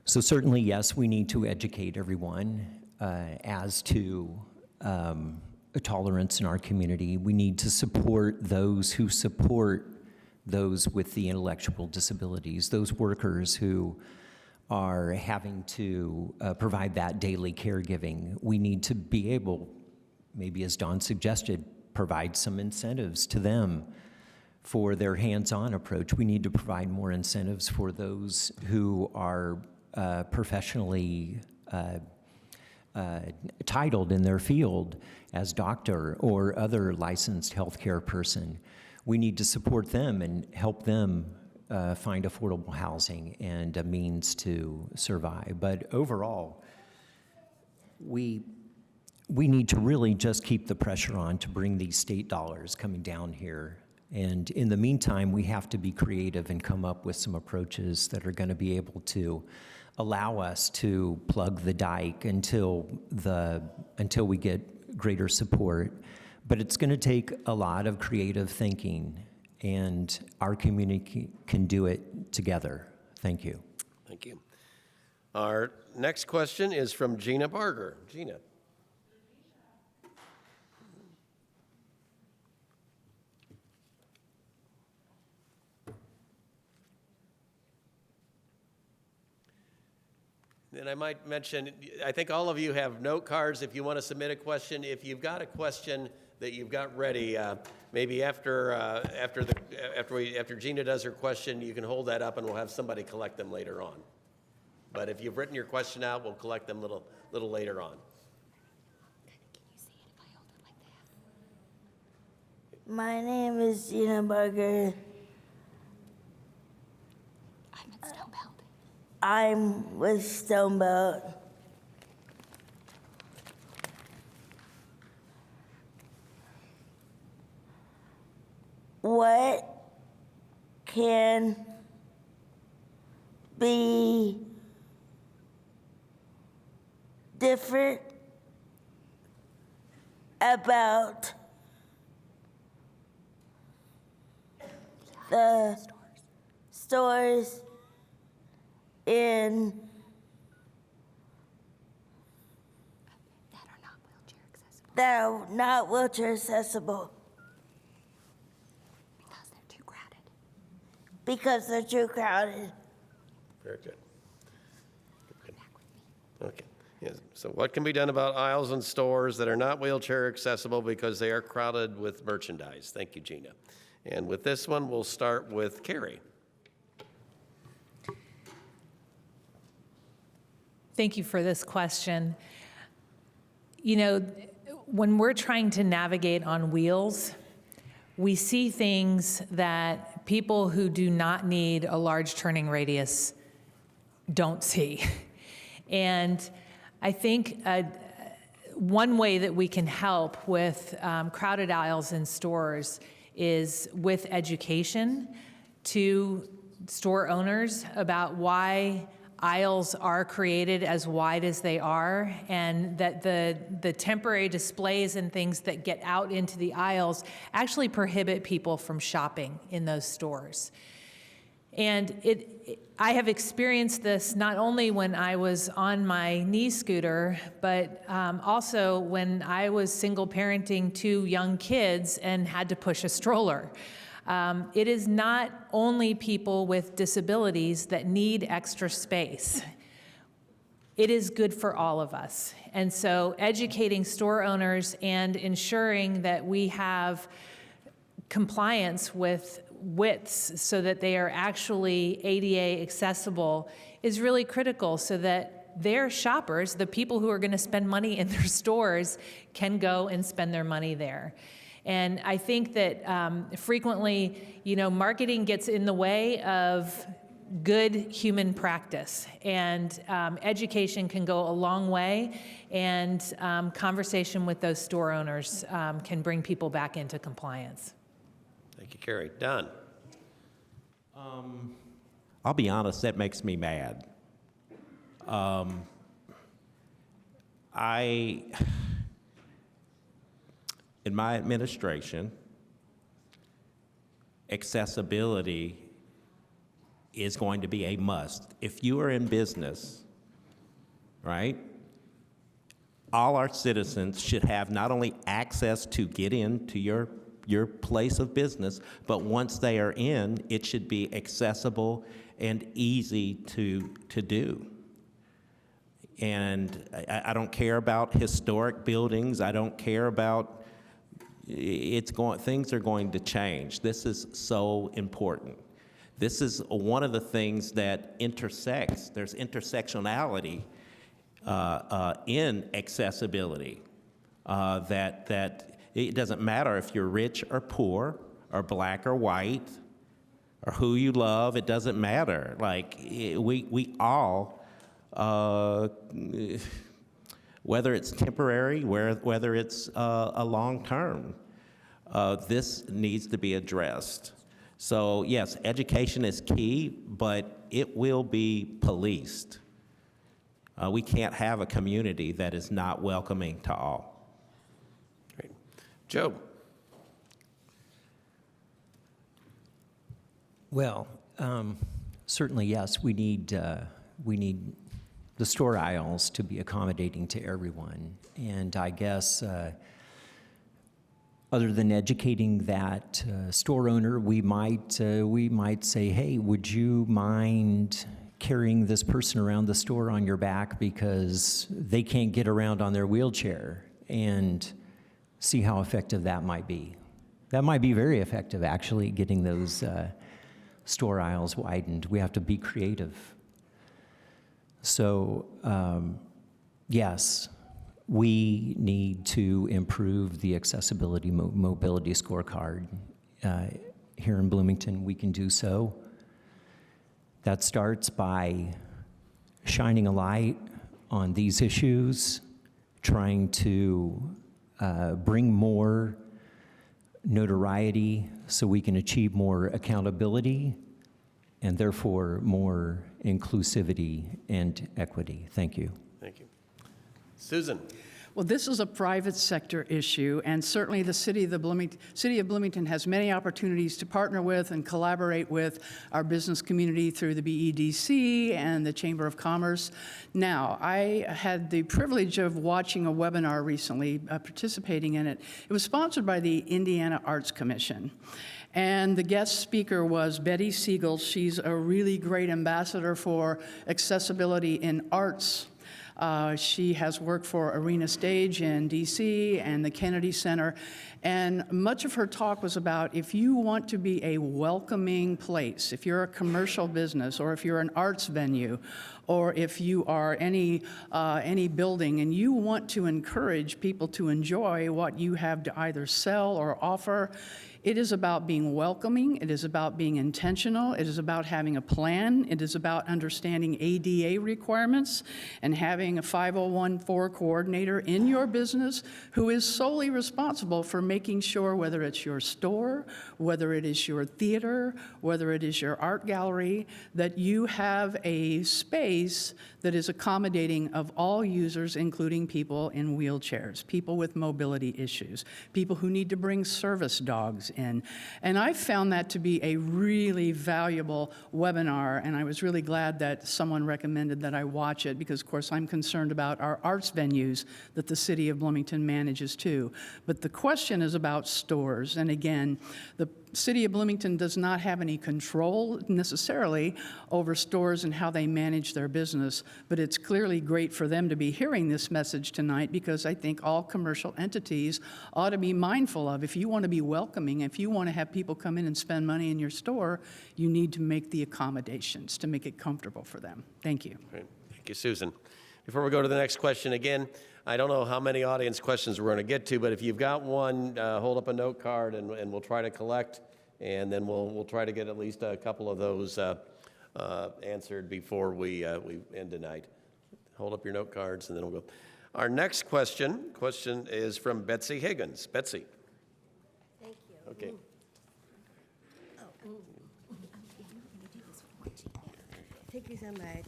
So certainly, yes, we need to educate everyone as to tolerance in our community. We need to support those who support those with the intellectual disabilities, those workers who are having to provide that daily caregiving. We need to be able, maybe as Don suggested, provide some incentives to them for their hands-on approach. We need to provide more incentives for those who are professionally titled in their field as doctor or other licensed healthcare person. We need to support them and help them find affordable housing and a means to survive. But overall, we need to really just keep the pressure on to bring these state dollars coming down here. And in the meantime, we have to be creative and come up with some approaches that are going to be able to allow us to plug the dike until we get greater support. But it's going to take a lot of creative thinking, and our community can do it together. Thank you. Thank you. Our next question is from Gina Barger. Gina. And I might mention, I think all of you have note cards if you want to submit a question. If you've got a question that you've got ready, maybe after Gina does her question, you can hold that up and we'll have somebody collect them later on. But if you've written your question out, we'll collect them little later on. My name is Gina Barger. I'm with Stonebelt. What can be different about the stores in that are not wheelchair accessible? Because they're too crowded. Very good. Okay. Yes. So what can be done about aisles and stores that are not wheelchair accessible because they are crowded with merchandise? Thank you, Gina. And with this one, we'll start with Carrie. Thank you for this question. You know, when we're trying to navigate on wheels, we see things that people who do not need a large turning radius don't see. And I think one way that we can help with crowded aisles in stores is with education to store owners about why aisles are created as wide as they are, and that the temporary displays and things that get out into the aisles actually prohibit people from shopping in those stores. And I have experienced this not only when I was on my knee scooter, but also when I was single parenting 2 young kids and had to push a stroller. It is not only people with disabilities that need extra space. It is good for all of us. And so educating store owners and ensuring that we have compliance with widths so that they are actually ADA accessible is really critical, so that their shoppers, the people who are going to spend money in their stores, can go and spend their money there. And I think that frequently, marketing gets in the way of good human practice, and education can go a long way, and conversation with those store owners can bring people back into compliance. Thank you, Carrie. Don? I'll be honest, that makes me mad. In my administration, accessibility is going to be a must. If you are in business, right, all our citizens should have not only access to get into your place of business, but once they are in, it should be accessible and easy to do. And I don't care about historic buildings. I don't care about, things are going to change. This is so important. This is one of the things that intersects. There's intersectionality in accessibility, that it doesn't matter if you're rich or poor, or black or white, or who you love. It doesn't matter. Like, we all, whether it's temporary, whether it's a long term, this needs to be addressed. So yes, education is key, but it will be policed. We can't have a community that is not welcoming to all. Great. Joe? Well, certainly, yes, we need the store aisles to be accommodating to everyone. And I guess other than educating that store owner, we might say, hey, would you mind carrying this person around the store on your back because they can't get around on their wheelchair, and see how effective that might be. That might be very effective, actually, getting those store aisles widened. We have to be creative. So, yes, we need to improve the accessibility mobility scorecard. Here in Bloomington, we can do so. That starts by shining a light on these issues, trying to bring more notoriety so we can achieve more accountability and therefore more inclusivity and equity. Thank you. Thank you. Susan? Well, this is a private sector issue, and certainly the City of Bloomington has many opportunities to partner with and collaborate with our business community through the BEDC and the Chamber of Commerce. Now, I had the privilege of watching a webinar recently, participating in it. It was sponsored by the Indiana Arts Commission. And the guest speaker was Betty Siegel. She's a really great ambassador for accessibility in arts. She has worked for Arena Stage in DC and the Kennedy Center. And much of her talk was about, if you want to be a welcoming place, if you're a commercial business, or if you're an arts venue, or if you are any building and you want to encourage people to enjoy what you have to either sell or offer, it is about being welcoming, it is about being intentional, it is about having a plan, it is about understanding ADA requirements and having a 501(4) coordinator in your business who is solely responsible for making making sure, whether it's your store, whether it is your theater, whether it is your art gallery, that you have a space that is accommodating of all users, including people in wheelchairs, people with mobility issues, people who need to bring service dogs in. And I found that to be a really valuable webinar, and I was really glad that someone recommended that I watch it, because of course I'm concerned about our arts venues that the city of Bloomington manages too. But the question is about stores, and again, the city of Bloomington does not have any control necessarily over stores and how they manage their business, but it's clearly great for them to be hearing this message tonight, because I think all commercial entities ought to be mindful of, if you want to be welcoming, if you want to have people come in and spend money in your store, you need to make the accommodations to make it comfortable for them. Thank you. Great. Thank you, Susan. Before we go to the next question, again, I don't know how many audience questions we're going to get to, but if you've got one, hold up a note card and we'll try to collect, and then we'll try to get at least a couple of those answered before we end tonight. Hold up your note cards, and then we'll go. Our next question is from Betsy Higgins. Betsy. Thank you. Okay. Thank you so much.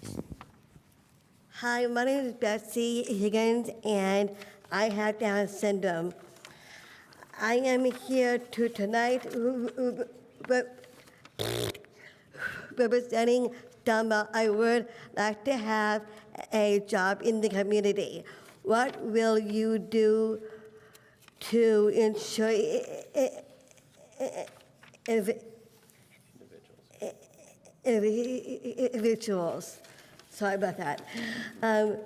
Hi, my name is Betsy Higgins, and I have Down syndrome. I am here tonight representing Dumbbell. I would like to have a job in the community. What will you do to ensure individuals? Sorry about that.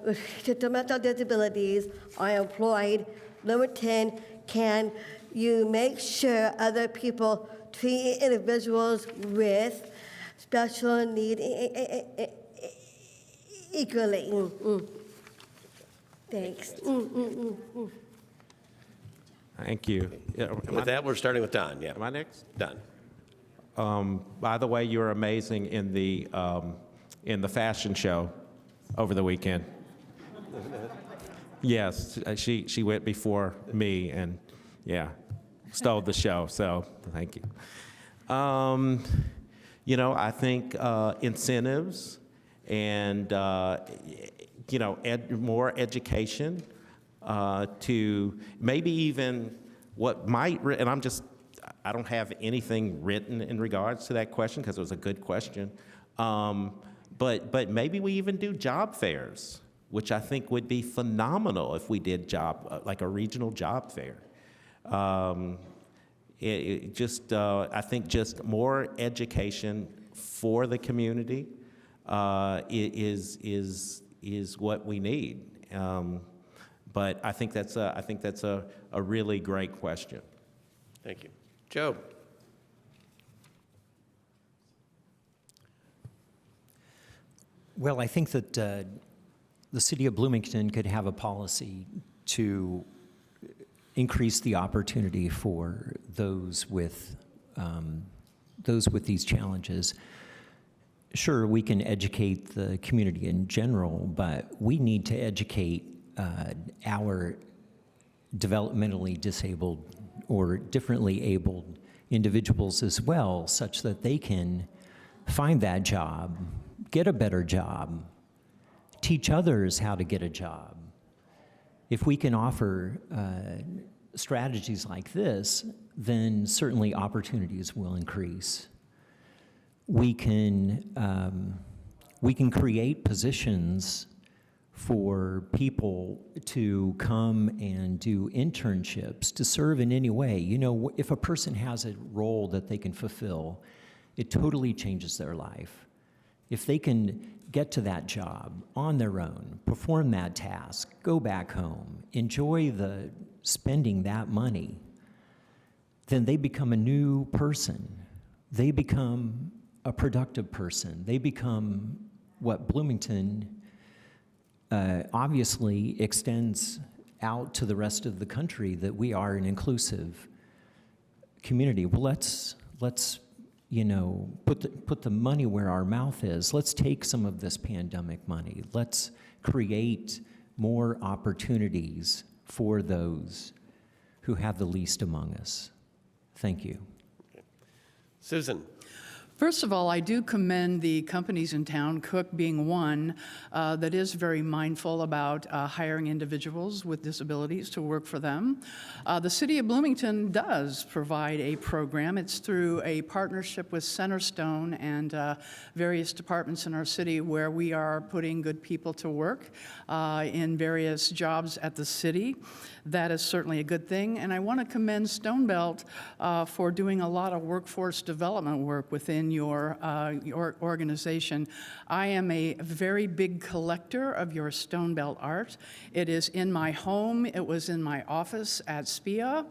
With mental disabilities are employed, Bloomington, can you make sure other people treat individuals with special need equally? Thanks. Thank you. With that, we're starting with Don. Yeah. Am I next? Don. By the way, you were amazing in the fashion show over the weekend. Yes, she went before me and, yeah, stole the show, so thank you. You know, I think incentives and, you know, more education to maybe even what might, and I don't have anything written in regards to that question because it was a good question. But maybe we even do job fairs, which I think would be phenomenal if we did like a regional job fair. I think just more education for the community is what we need. But I think that's a really great question. Thank you. Joe. Well, I think that the city of Bloomington could have a policy to increase the opportunity for those with these challenges. Sure, we can educate the community in general, but we need to educate our developmentally disabled or differently abled individuals as well, such that they can find that job, get a better job, teach others how to get a job. If we can offer strategies like this, then certainly opportunities will increase. We can create positions for people to come and do internships, to serve in any way. You know, if a person has a role that they can fulfill, it totally changes their life. If they can get to that job on their own, perform that task, go back home, enjoy the spending that money, then they become a new person. They become a productive person. They become what Bloomington obviously extends out to the rest of the country, that we are an inclusive community. Well, let's you know, put the money where our mouth is. Let's take some of this pandemic money. Let's create more opportunities for those who have the least among us. Thank you. Susan. First of all, I do commend the companies in town, Cook being one, that is very mindful about hiring individuals with disabilities to work for them. The City of Bloomington does provide a program. It's through a partnership with Centerstone and various departments in our city where we are putting good people to work in various jobs at the city. That is certainly a good thing. And I want to commend Stonebelt for doing a lot of workforce development work within your organization. I am a very big collector of your Stonebelt art. It is in my home. It was in my office at SPIA.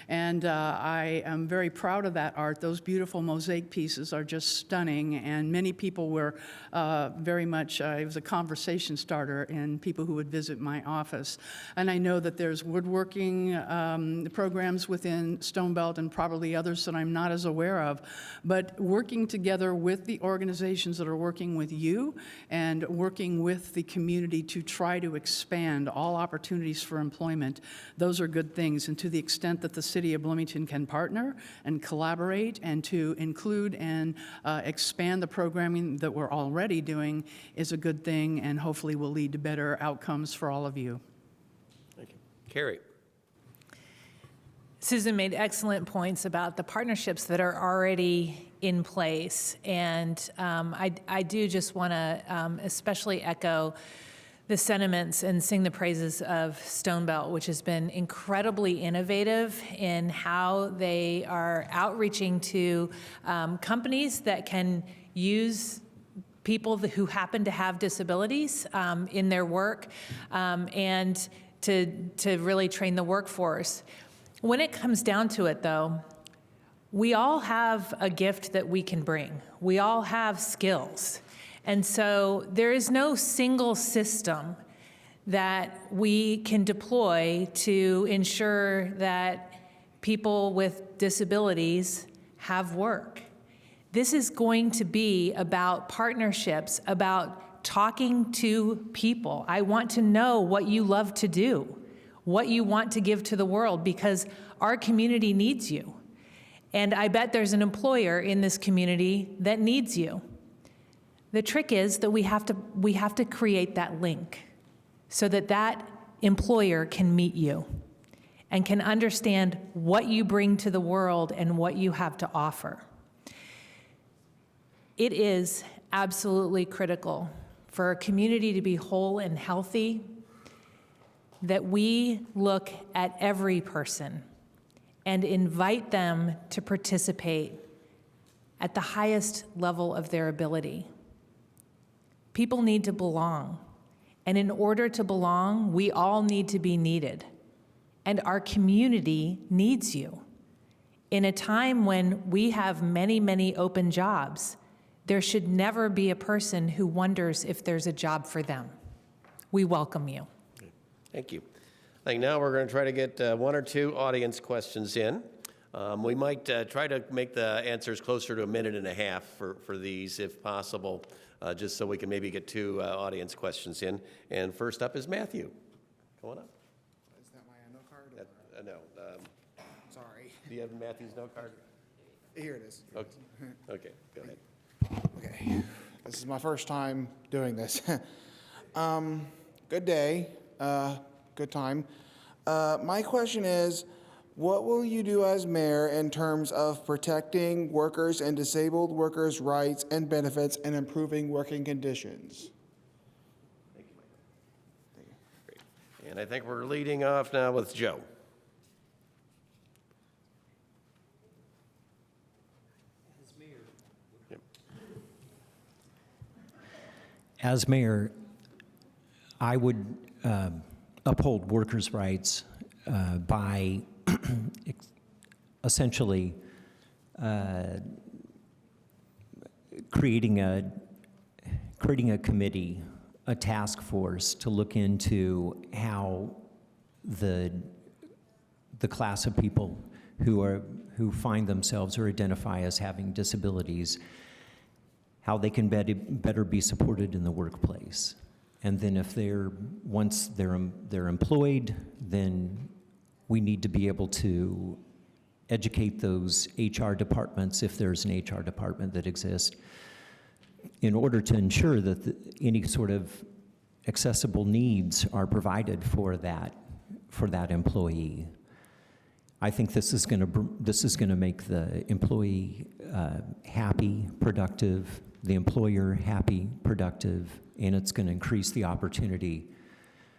And I am very proud of that art. Those beautiful mosaic pieces are just stunning. And many people were very much, it was a conversation starter in people who would visit my office. And I know that there's woodworking programs within Stonebelt and probably others that I'm not as aware of. But working together with the organizations that are working with you and working with the community to try to expand all opportunities for employment, those are good things. And to the extent that the City of Bloomington can partner and collaborate and to include and expand the programming that we're already doing is a good thing and hopefully will lead to better outcomes for all of you. Thank you. Carrie. Susan made excellent points about the partnerships that are already in place. And I do just want to especially echo the sentiments and sing the praises of Stonebelt, which has been incredibly innovative in how they are outreaching to companies that can use people who happen to have disabilities in their work and to really train the workforce. When it comes down to it, though, we all have a gift that we can bring. We all have skills. And so there is no single system that we can deploy to ensure that people with disabilities have work. This is going to be about partnerships, about talking to people. I want to know what you love to do, what you want to give to the world, because our community needs you. And I bet there's an employer in this community that needs you. The trick is that we have to create that link so that that employer can meet you and can understand what you bring to the world and what you have to offer. It is absolutely critical for our community to be whole and healthy that we look at every person and invite them to participate at the highest level of their ability. People need to belong. And in order to belong, we all need to be needed. And our community needs you. In a time when we have many, many open jobs, there should never be a person who wonders if there's a job for them. We welcome you. Thank you. I think now we're going to try to get one or two audience questions in. We might try to make the answers closer to a minute and a half for these, if possible, just so we can maybe get two audience questions in. And first up is Matthew. Come on up. Is that my no card? No. Sorry. Do you have Matthew's no card? Here it is. Okay, go ahead. Okay. This is my first time doing this. Good day. Good time. My question is, what will you do as mayor in terms of protecting workers and disabled workers' rights and benefits and improving working conditions? Thank you, Michael. Thank you. Great. And I think we're leading off now with Joe. As mayor, I would uphold workers' rights by essentially creating a committee, a task force to look into how the class of people who find themselves or identify as having disabilities, how they can better be supported in the workplace. And then if once they're employed, then we need to be able to educate those HR departments, if there's an HR department that exists, in order to ensure that any sort of accessible needs are provided for that employee. I think this is going to make the employee happy, productive, the employer happy, productive, and it's going to increase the opportunity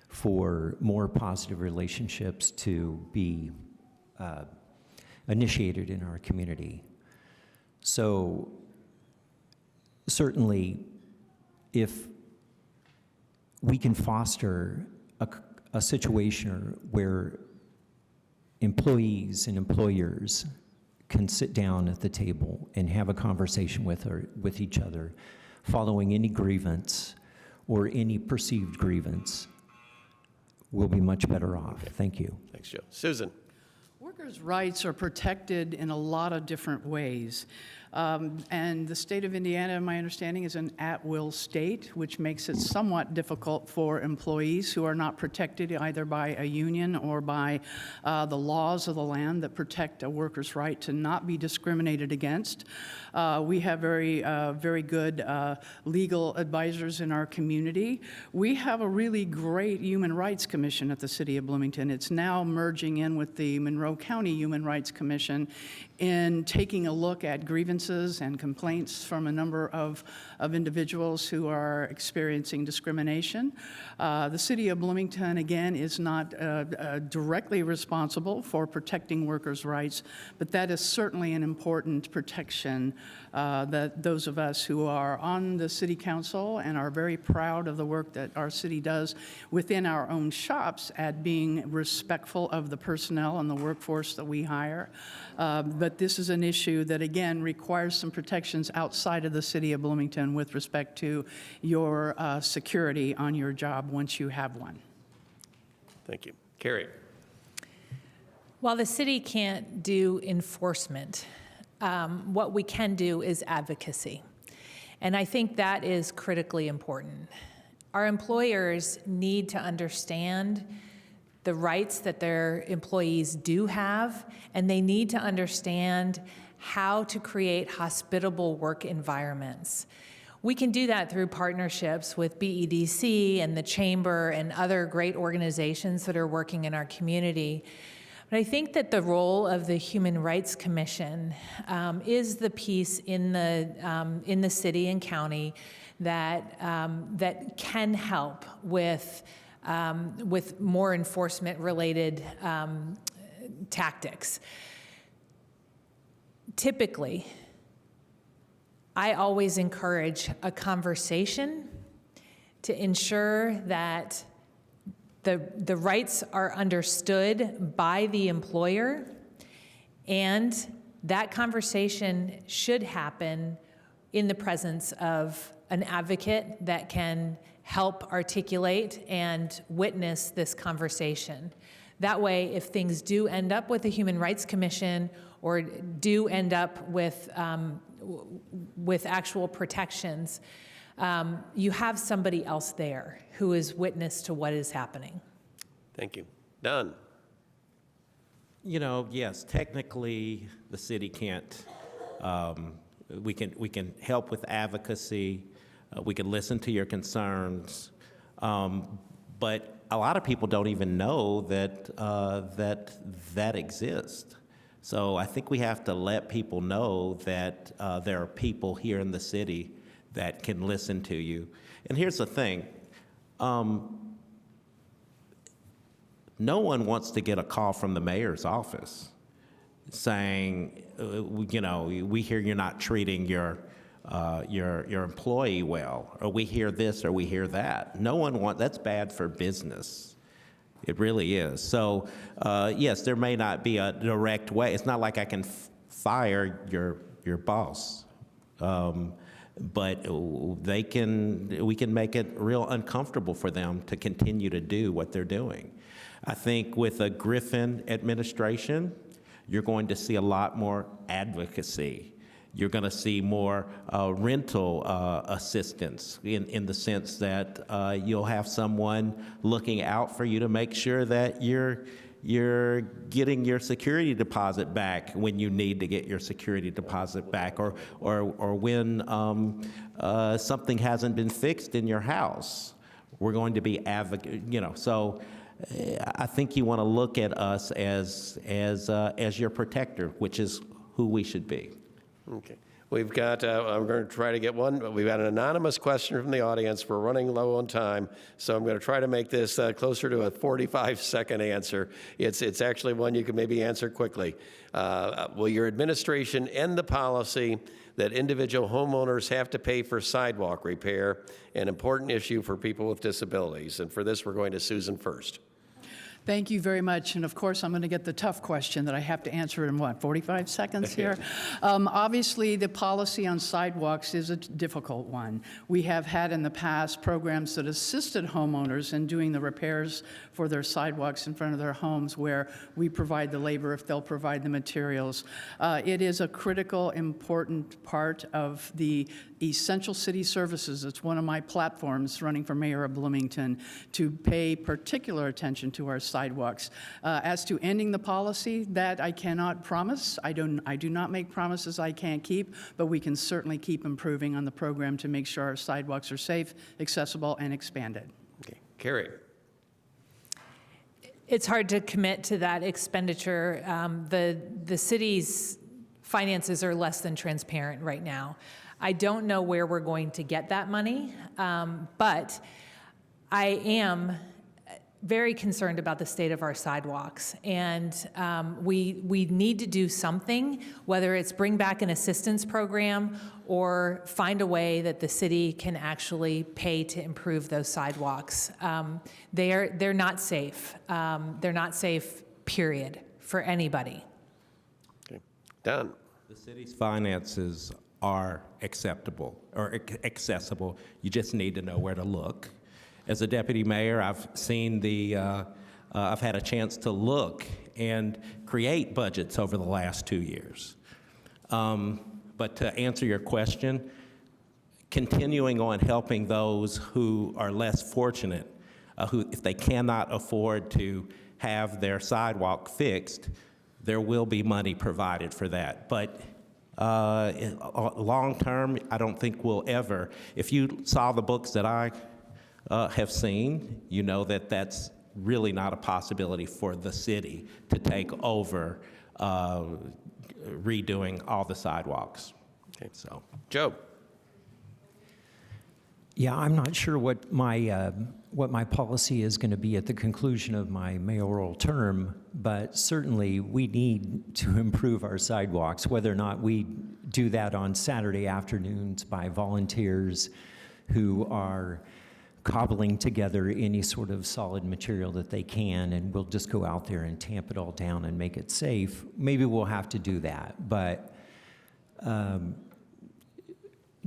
for more positive relationships to be initiated in our community. So certainly, if we can foster a situation where employees and employers can sit down at the table and have a conversation with each other following any grievance or any perceived grievance, we'll be much better off. Okay. Thank you. Thanks, Joe. Susan. Workers' rights are protected in a lot of different ways. And the state of Indiana, my understanding, is an at-will state, which makes it somewhat difficult for employees who are not protected either by a union or by the laws of the land that protect a worker's right to not be discriminated against. We have very good legal advisors in our community. We have a really great Human Rights Commission at the City of Bloomington. It's now merging in with the Monroe County Human Rights Commission in taking a look at grievances and complaints from a number of individuals who are experiencing discrimination. The City of Bloomington, again, is not directly responsible for protecting workers' rights, but that is certainly an important protection that those of us who are on the City Council and are very proud of the work that our city does within our own shops at being respectful of the personnel and the workforce that we hire. But this is an issue that, again, requires some protections outside of the City of Bloomington with respect to your security on your job once you have one. Thank you. Carrie. While the city can't do enforcement, what we can do is advocacy. And I think that is critically important. Our employers need to understand the rights that their employees do have, and they need to understand how to create hospitable work environments. We can do that through partnerships with BEDC and the Chamber and other great organizations that are working in our community. But I think that the role of the Human Rights Commission is the piece in the city and county that can help with more enforcement-related tactics. Typically, I always encourage a conversation to ensure that the rights are understood by the employer, and that conversation should happen in the presence of an advocate that can help articulate and witness this conversation. That way, if things do end up with the Human Rights Commission or do end up with actual protections, you have somebody else there who is witness to what is happening. Thank you. Don. You know, yes, technically the city can't. We can help with advocacy. We can listen to your concerns, but a lot of people don't even know that that exists. So I think we have to let people know that there are people here in the city that can listen to you. And here's the thing. No one wants to get a call from the mayor's office saying, you know, we hear you're not treating your employee well, or we hear this or we hear that. No one wants, that's bad for business. It really is. So yes, there may not be a direct way. It's not like I can fire your boss. But we can make it real uncomfortable for them to continue to do what they're doing. I think with a Griffin administration, you're going to see a lot more advocacy. You're going to see more rental assistance in the sense that you'll have someone looking out for you to make sure that you're you're getting your security deposit back when you need to get your security deposit back, or when something hasn't been fixed in your house. We're going to be so I think you want to look at us as your protector, which is who we should be. Okay. We've got, I'm going to try to get one, but we've got an anonymous question from the audience. We're running low on time, so I'm going to try to make this closer to a 45-second answer. It's actually one you can maybe answer quickly. Will your administration end the policy that individual homeowners have to pay for sidewalk repair, an important issue for people with disabilities? And for this, we're going to Susan first. Thank you very much. And of course, I'm going to get the tough question that I have to answer in, 45 seconds here? Obviously, the policy on sidewalks is a difficult one. We have had in the past programs that assisted homeowners in doing the repairs for their sidewalks in front of their homes, where we provide the labor if they'll provide the materials. It is a critical, important part of the essential city services. It's one of my platforms running for mayor of Bloomington, to pay particular attention to our sidewalks. As to ending the policy, that I cannot promise. I do not make promises I can't keep, but we can certainly keep improving on the program to make sure our sidewalks are safe, accessible, and expanded. Okay. Carrie. It's hard to commit to that expenditure. The city's finances are less than transparent right now. I don't know where we're going to get that money, but I am very concerned about the state of our sidewalks, and we need to do something, whether it's bring back an assistance program or find a way that the city can actually pay to improve those sidewalks. They're not safe. They're not safe, period, for anybody. Okay. Don. The city's finances are acceptable or accessible. You just need to know where to look. As a deputy mayor, I've seen I've had a chance to look and create budgets over the last 2 years. But to answer your question, continuing on helping those who are less fortunate, who, if they cannot afford to have their sidewalk fixed, there will be money provided for that. But long term, I don't think we'll ever. If you saw the books that I have seen, you know that that's really not a possibility for the city to take over redoing all the sidewalks. Okay. So, Joe. Yeah, I'm not sure what my policy is going to be at the conclusion of my mayoral term, but certainly we need to improve our sidewalks. Whether or not we do that on Saturday afternoons by volunteers who are cobbling together any sort of solid material that they can, and we'll just go out there and tamp it all down and make it safe. Maybe we'll have to do that, but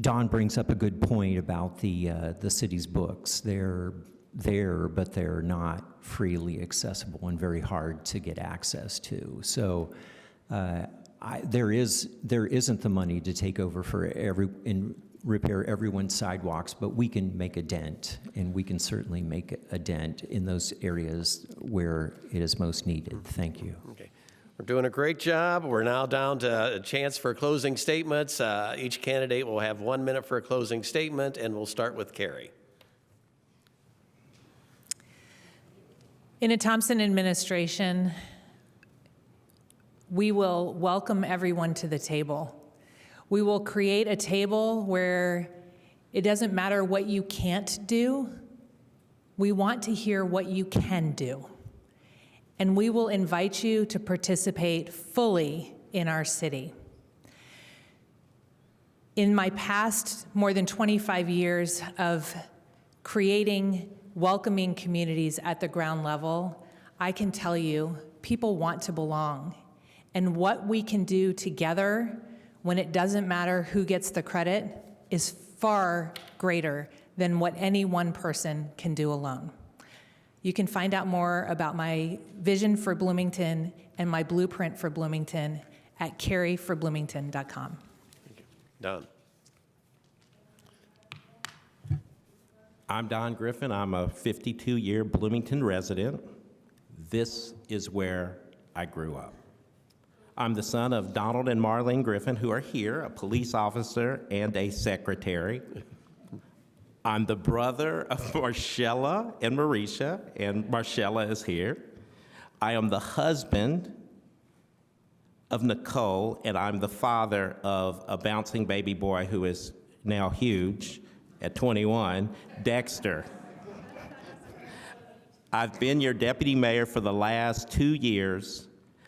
Don brings up a good point about the city's books. They're there, but they're not freely accessible and very hard to get access to. So there isn't the money to take over for repair everyone's sidewalks, but we can make a dent, and we can certainly make a dent in those areas where it is most needed. Thank you. Okay. We're doing a great job. We're now down to a chance for closing statements. Each candidate will have 1 minute for a closing statement, and we'll start with Carrie. In a Thompson administration, we will welcome everyone to the table. We will create a table where it doesn't matter what you can't do. We want to hear what you can do. And we will invite you to participate fully in our city. In my past more than 25 years of creating welcoming communities at the ground level, I can tell you people want to belong. And what we can do together when it doesn't matter who gets the credit is far greater than what any one person can do alone. You can find out more about my vision for Bloomington and my blueprint for Bloomington at carrieforbloomington.com. Thank you. Don. I'm Don Griffin. I'm a 52-year Bloomington resident. this is where I grew up. I'm the son of Donald and Marlene Griffin, who are here, a police officer and a secretary. I'm the brother of Marcella and Marisha, and Marcella is here. I am the husband of Nicole, and I'm the father of a bouncing baby boy who is now huge at 21, Dexter. I've been your deputy mayor for the last 2 years.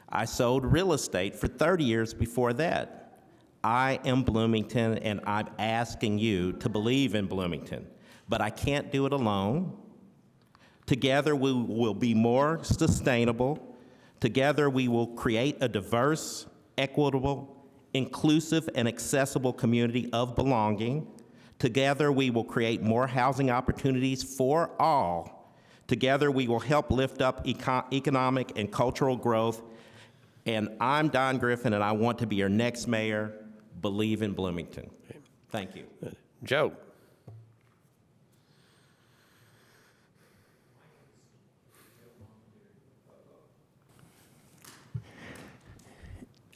I sold real estate for 30 years before that. I am Bloomington, and I'm asking you to believe in Bloomington, but I can't do it alone. Together, we will be more sustainable. Together, we will create a diverse, equitable, inclusive, and accessible community of belonging. Together, we will create more housing opportunities for all. Together, we will help lift up economic and cultural growth. And I'm Don Griffin, and I want to be your next mayor. Believe in Bloomington. Thank you. Joe.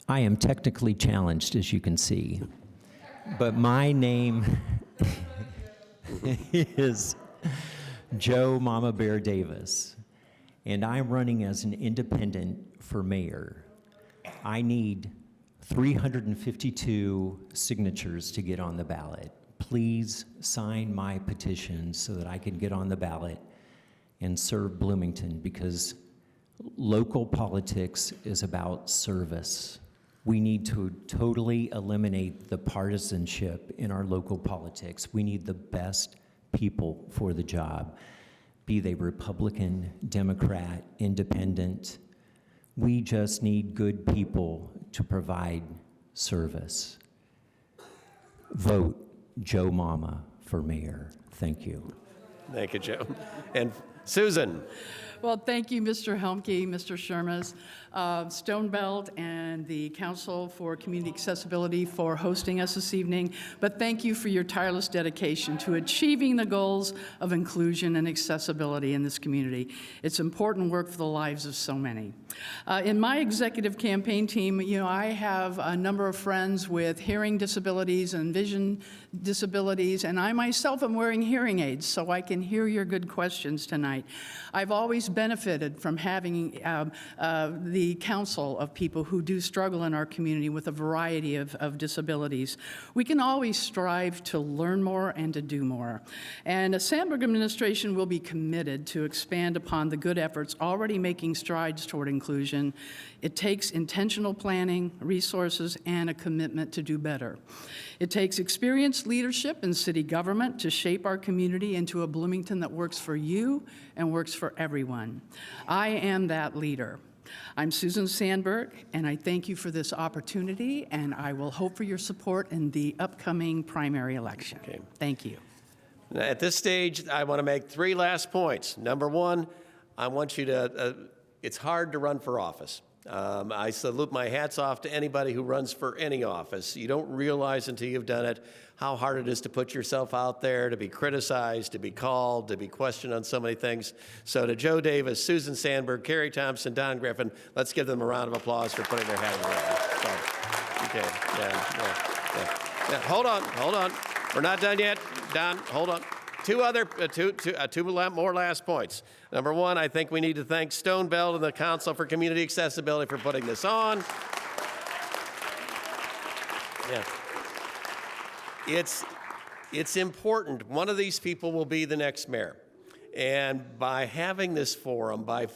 I am technically challenged, as you can see, but my name is Joe Mama Bear Davis, and I'm running as an independent for mayor. I need 352 signatures to get on the ballot. Please sign my petition so that I can get on the ballot and serve Bloomington, because local politics is about service. We need to totally eliminate the partisanship in our local politics. We need the best people for the job, be they Republican, Democrat, Independent. We just need good people to provide service. Vote Joe Mama for mayor. Thank you. Thank you, Joe. And Susan. Well, thank you, Mr. Helmke, Mr. Shermas, Stone Belt, and the Council for Community Accessibility for hosting us this evening. But thank you for your tireless dedication to achieving the goals of inclusion and accessibility in this community. It's important work for the lives of so many. In my executive campaign team, I have a number of friends with hearing disabilities and vision disabilities, and I myself am wearing hearing aids, so I can hear your good questions tonight. I've always benefited from having the counsel of people who do struggle in our community with a variety of disabilities. We can always strive to learn more and to do more. And the Sandberg administration will be committed to expand upon the good efforts already making strides toward inclusion. It takes intentional planning, resources, and a commitment to do better. It takes experienced leadership in city government to shape our community into a Bloomington that works for you and works for everyone. I am that leader. I'm Susan Sandberg, and I thank you for this opportunity, and I will hope for your support in the upcoming primary election. Okay. Thank you. Now, at this stage, I want to make 3 last points. Number 1, I want you to, it's hard to run for office. I salute my hats off to anybody who runs for any office. You don't realize until you've done it how hard it is to put yourself out there, to be criticized, to be called, to be questioned on so many things. So to Joe Davis, Susan Sandberg, Carrie Thompson, Don Griffin, let's give them a round of applause for putting their hat in the ring. So, okay, yeah. Hold on. We're not done yet. Don, hold on. Two more last points. Number 1, I think we need to thank Stone Belt and the Council for Community Accessibility for putting this on. Yeah. It's important. One of these people will be the next mayor. And by having this forum, by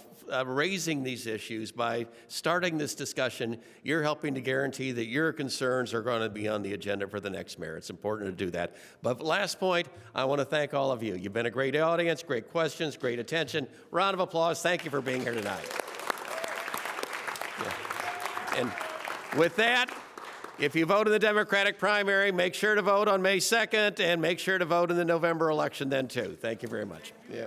raising these issues, by starting this discussion, you're helping to guarantee that your concerns are going to be on the agenda for the next mayor. It's important to do that. But last point, I want to thank all of you. You've been a great audience, great questions, great attention. Round of applause. Thank you for being here tonight. Yeah. And with that, if you vote in the Democratic primary, make sure to vote on May 2nd, and make sure to vote in the November election then, too. Thank you very much. Yeah.